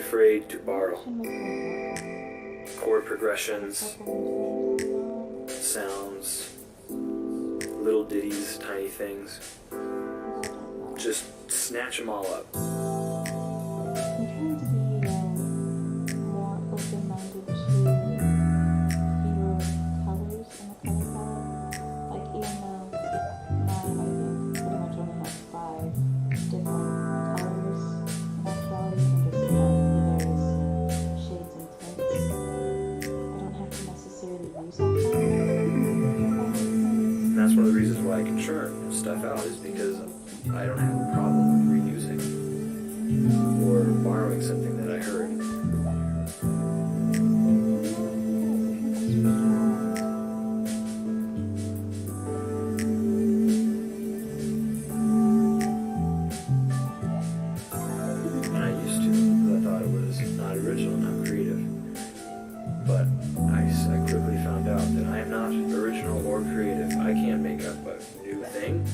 afraid to borrow. Should make it Chord progressions, work. sounds, little ditties, tiny things. Just snatch them all up. I'm trying to be more open-minded to fewer colors in the color palette. Like, even though now I think pretty much only have 5 different colors in actuality, you can just have the various shades and tints. I don't have to necessarily use all 5. And that's one of the reasons why I can churn stuff out, is because I don't have a problem with reusing or borrowing something that I heard. And I used to, because I thought it was not original, not creative. But I quickly found out that I am not original or creative. I can't make up a new thing.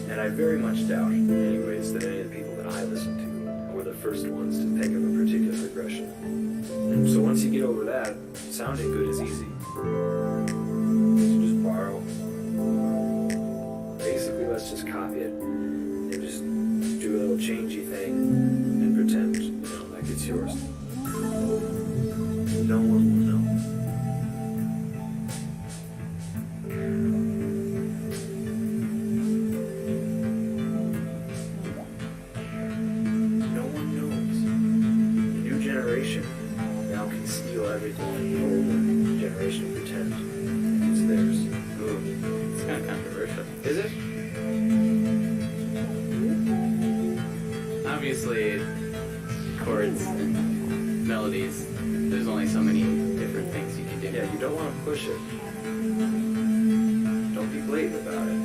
And I very much doubt, anyways, that any of the people that I listen to were the first ones to think of a particular progression. And so once you get over that, sounding good is easy. So just borrow. Basically, let's just copy it and just do a little changey thing and pretend, like it's yours. No one will know. No one knows. The new generation now can steal everything the older generation pretend it's theirs. Ooh. It's kind of controversial. Is it? Obviously, chords and melodies, there's only so many different things you can do. Yeah, you don't want to push it. Don't be blatant about it.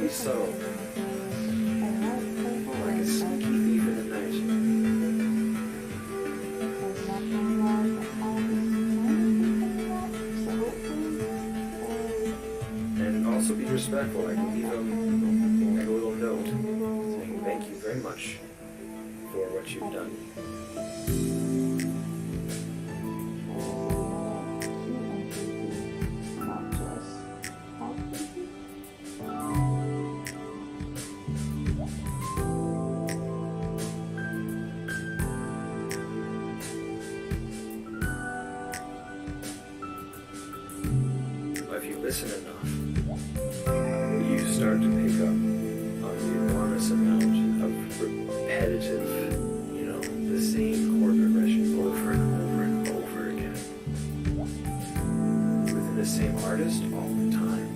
Be subtle. Like a sneaky thief in the night. And also be respectful. I can leave them like a little note saying thank you very much for what you've done. If you listen enough, you start to pick up on the enormous amount of repetitive, the same chord progression over and over and over again. Within the same artist all the time.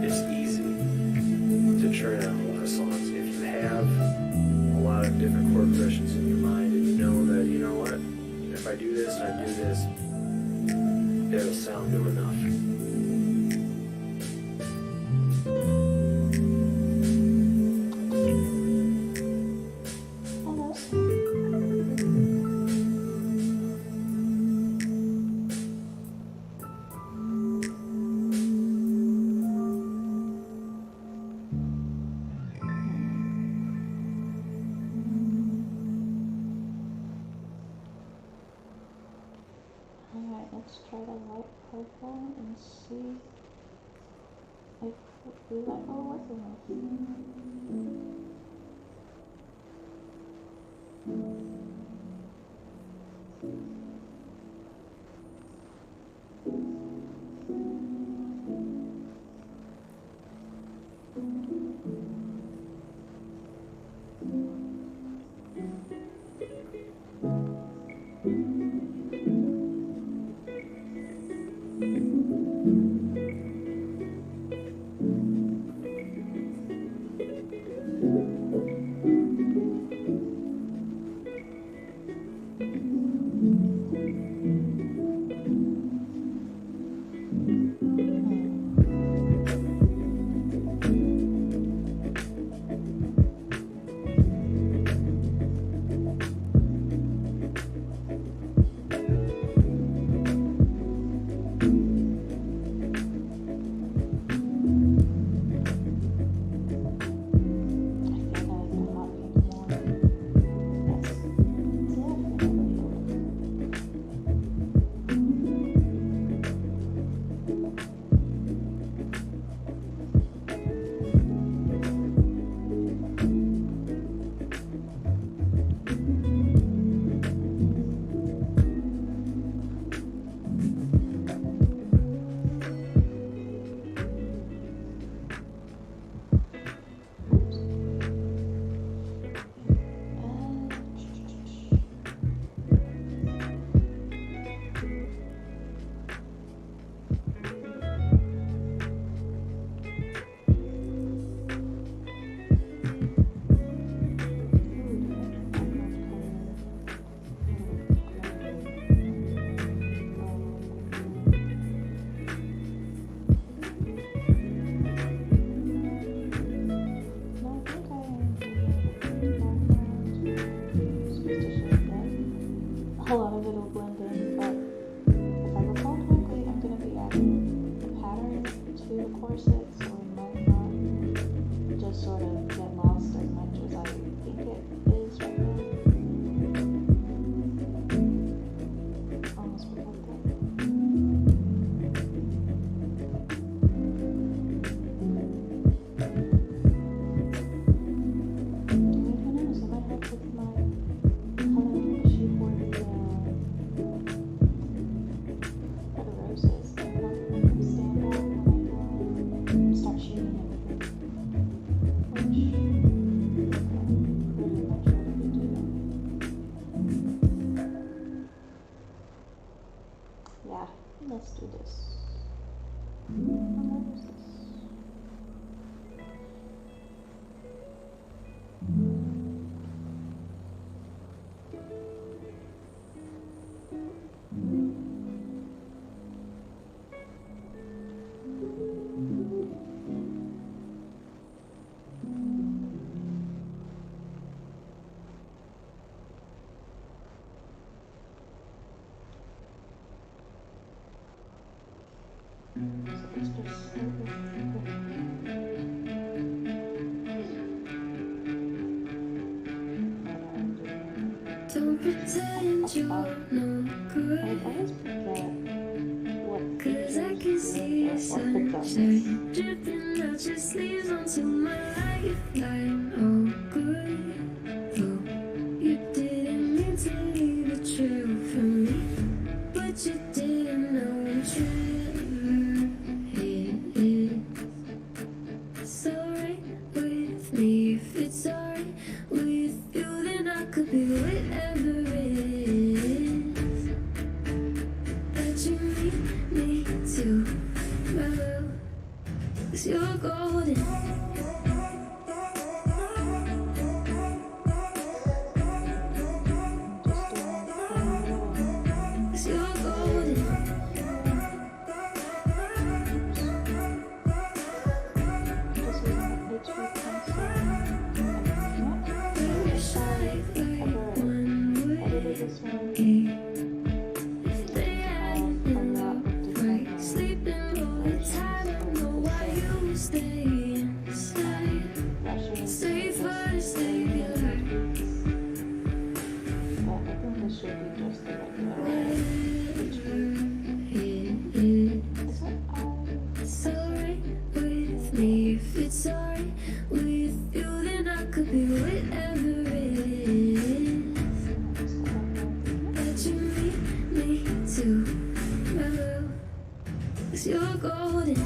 It's easy to churn out a lot of songs if you have a lot of different chord progressions in your mind, and you know that, if I do this and I do this, it'll sound good enough. Alright, let's try the light purple and see if we like our work enough. Yeah, let's do this. What is this? Don't pretend you're no I good, always forget what 'cause I can features see you the have there, sunshine dripping out your sleeves onto my lifeline. Oh, good, though you didn't mean to leave the trail for me, but you didn't know I'm it. It's alright with me if it's alright with you, then I could be whatever it is that you need me to. Well, 'cause you're golden. Cause you're golden. You're shy like one way. If they hadn't been right, sleeping all the time, I don't know why you stay inside. Safer to stay alive. But I think this should be just the regular. It's alright with me if it's alright with you, then I could be whatever it is that you need me to. Well, 'cause you're golden.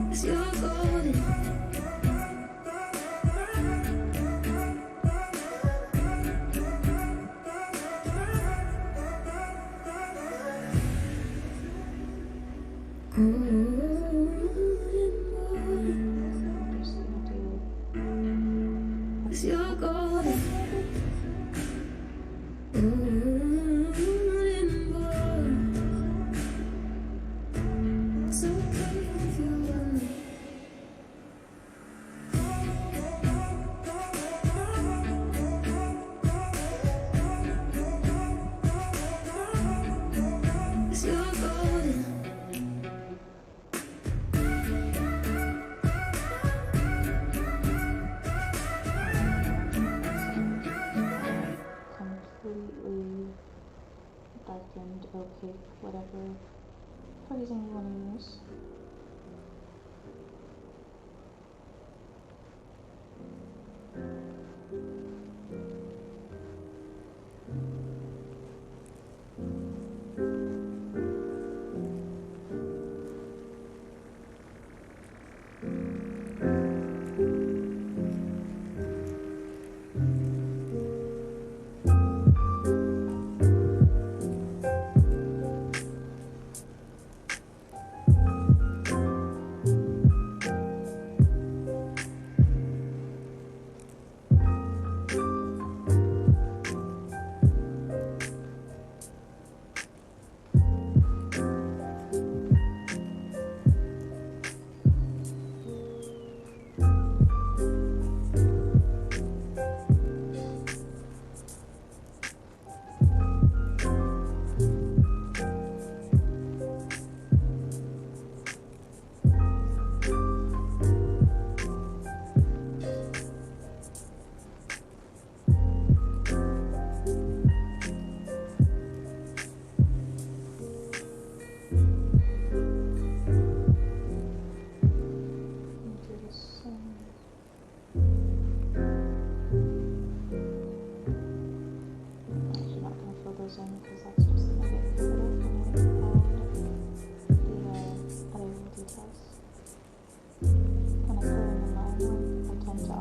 'Cause you're golden. Cause you're golden. Golden boy. It's okay if you want me. Cause you're golden. Completely darkened, opaque, whatever phrasing you want to use.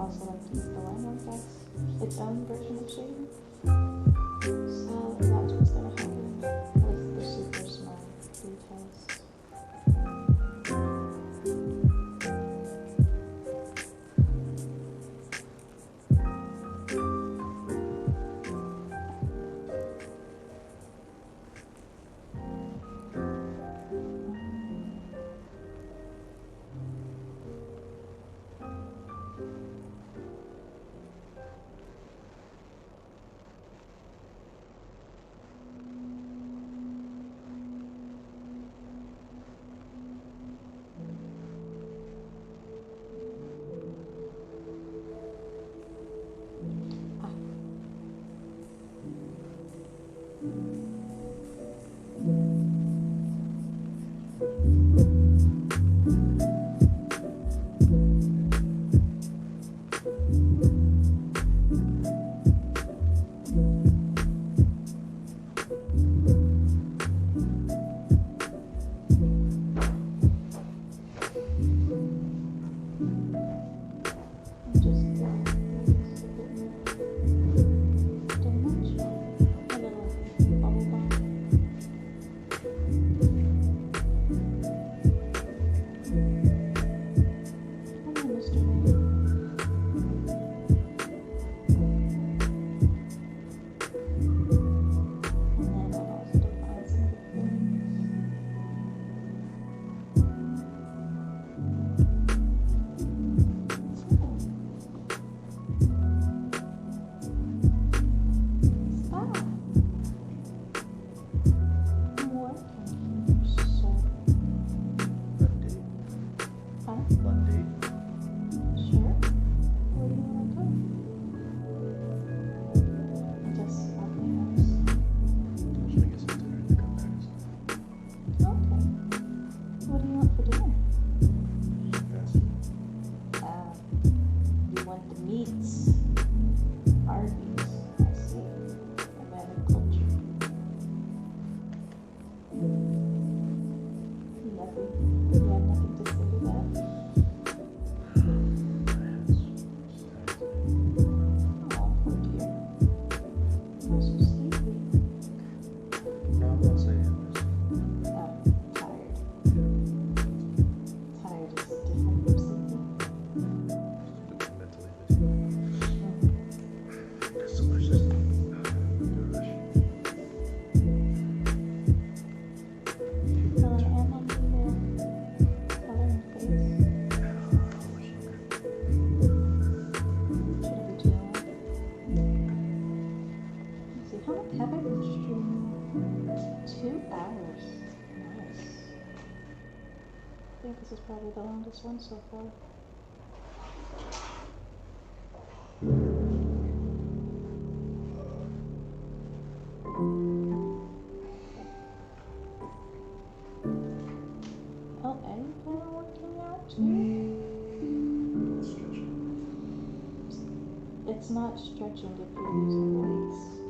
also like to use the landmark as its own version of shading. So that's what's gonna happen with the super small details. I think this is probably the longest one so far. Oh, and you kind of working out too? It's not stretching if you're using weights.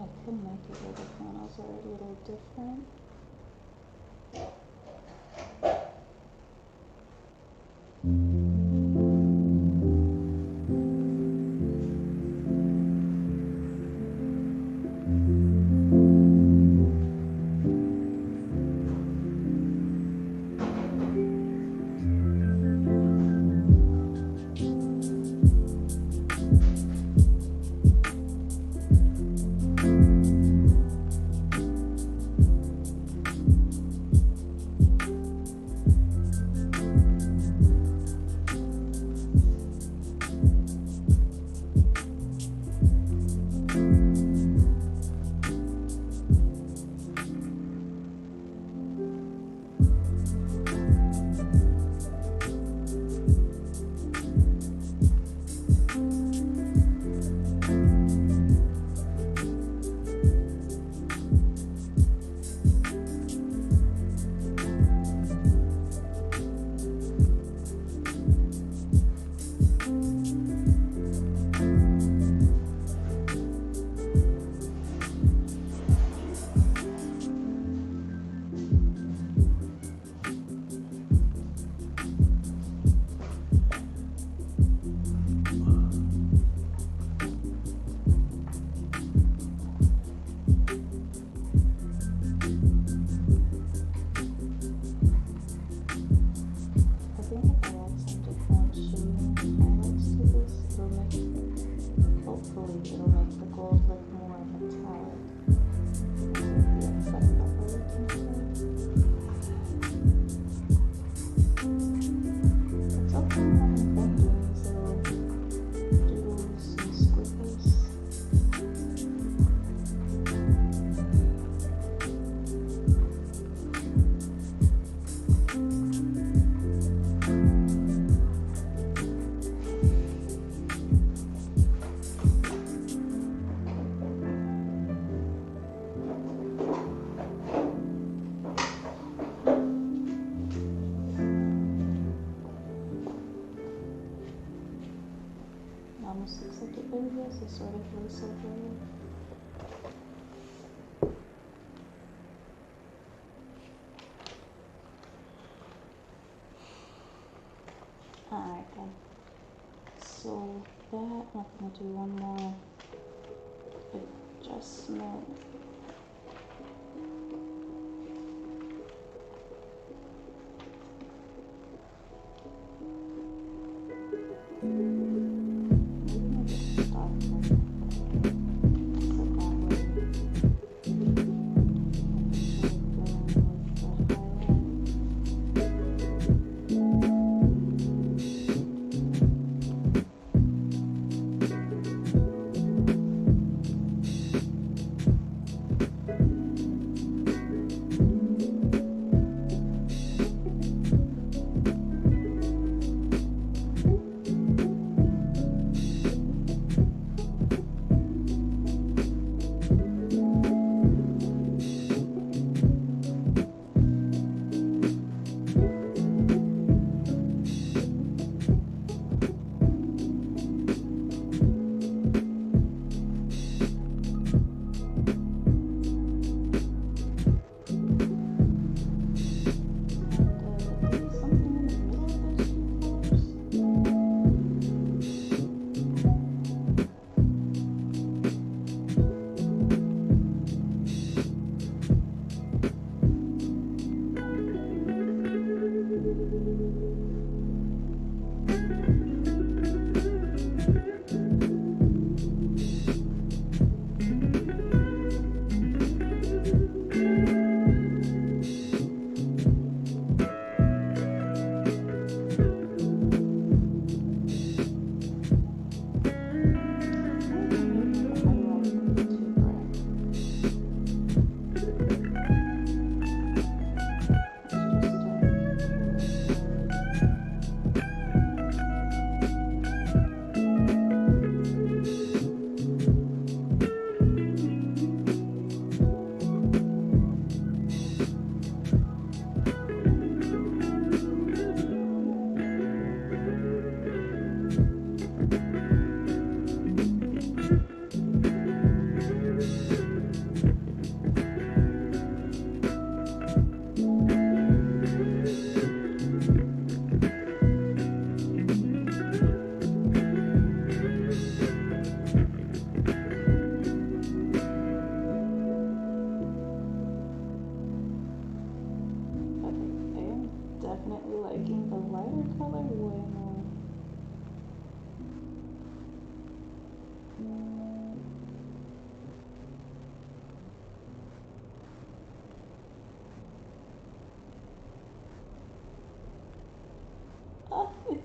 I could make it where the panels are a little different. Almost looks like it really is a sort of voiceover. Alright then. So that, I'm gonna do one more adjustment.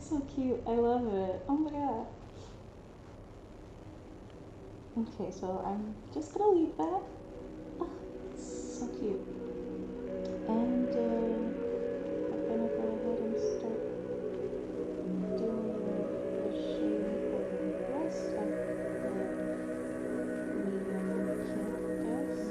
So cute. I love it. Oh my god. Okay, so I'm just gonna leave that. Oh, it's so cute. And I'm gonna go ahead and start doing the shading for the rest of the medium cactus.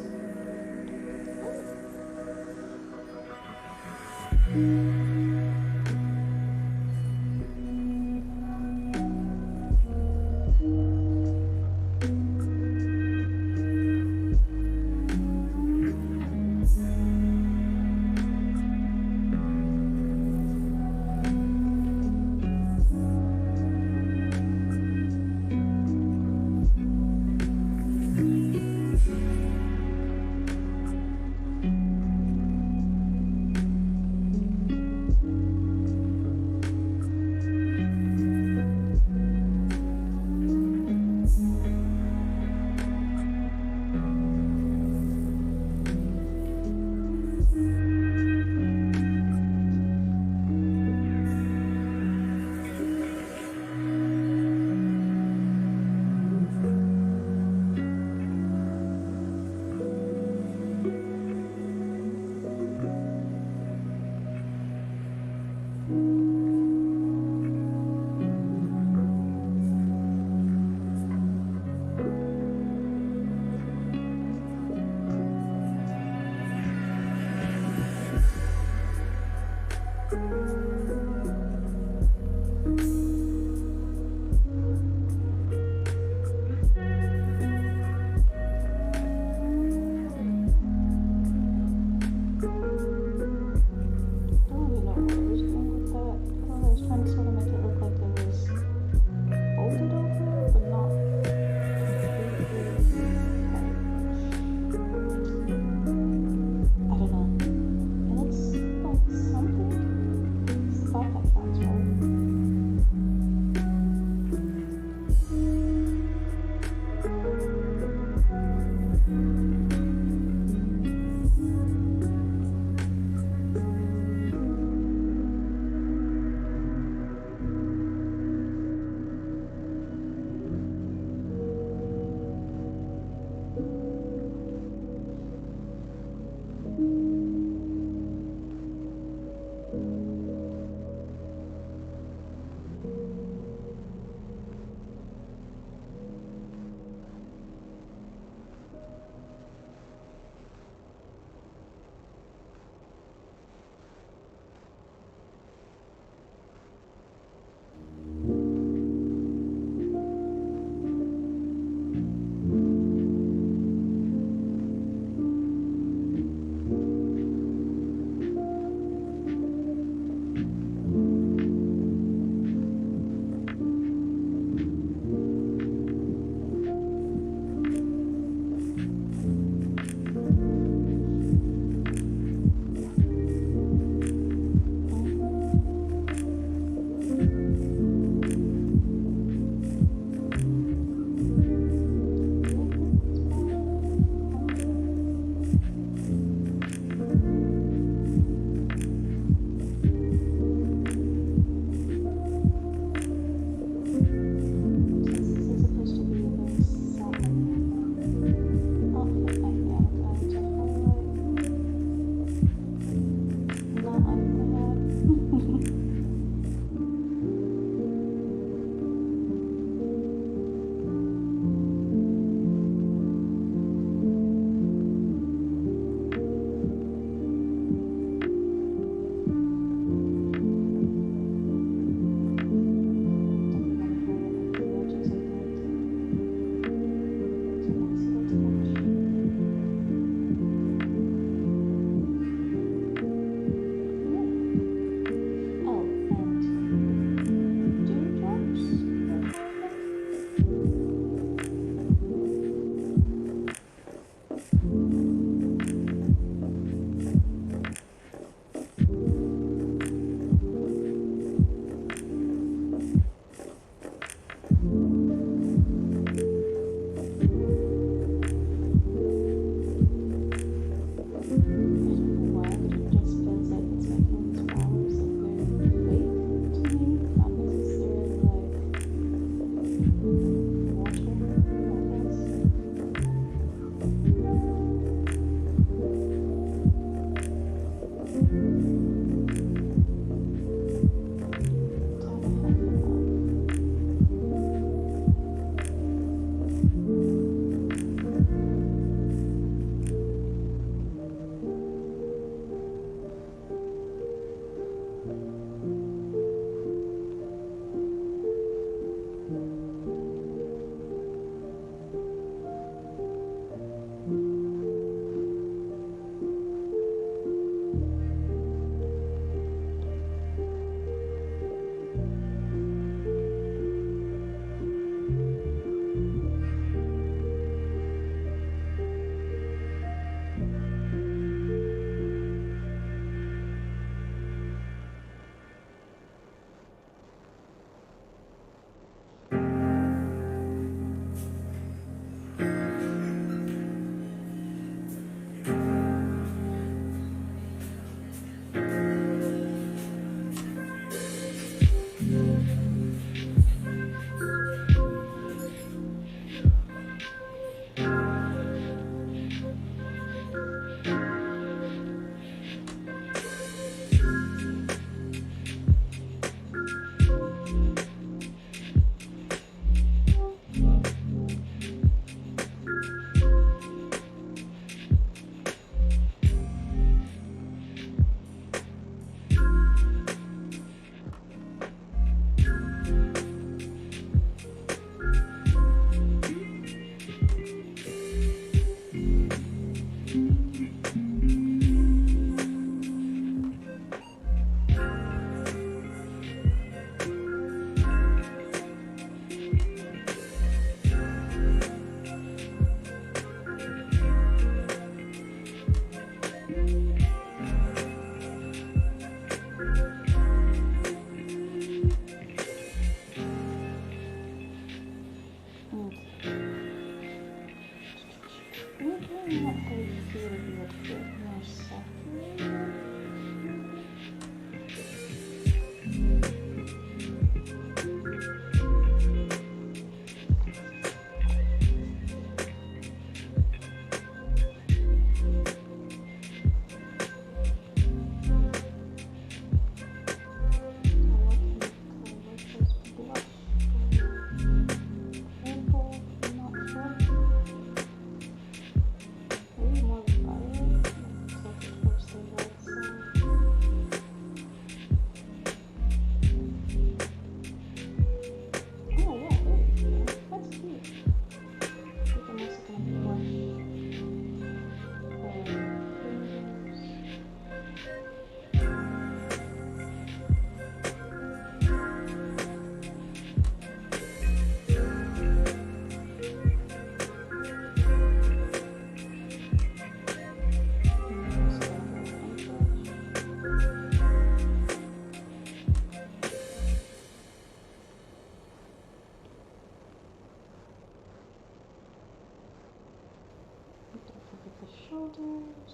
shoulders.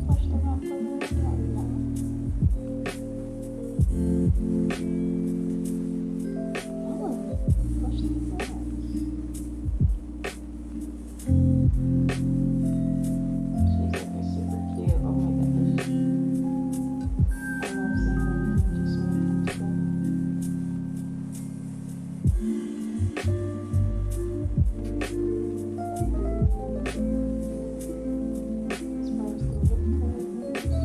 Push them up a little more now. Oh, push them back. She's looking super cute. Oh my goodness. I love seeing everything just sort of come together. As far as the lip color goes.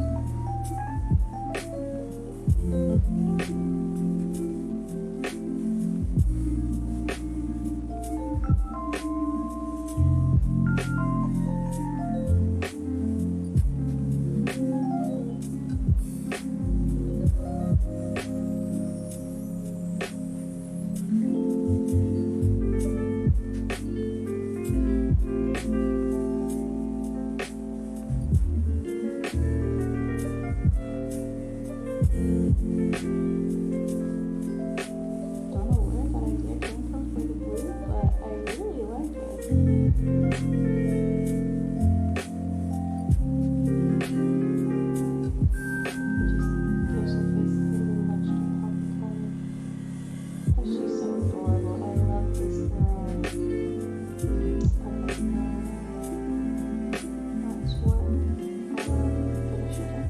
Don't know where that idea came from for the blue, but I really like it. Just gives her face a little extra pop color. But she's so adorable. I love this girl. That's what I'm gonna show her.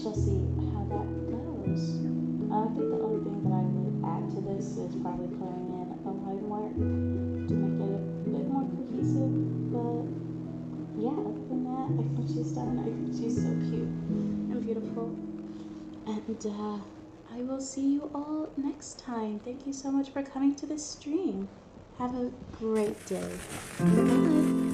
shall see how that goes. I think the only thing that I would add to this is probably putting in a line mark to make it a bit more cohesive. But yeah, other than that, I think she's done. I think she's so cute and beautiful. And I will see you all next time. Thank you so much for coming to this stream. Have a great day. Bye.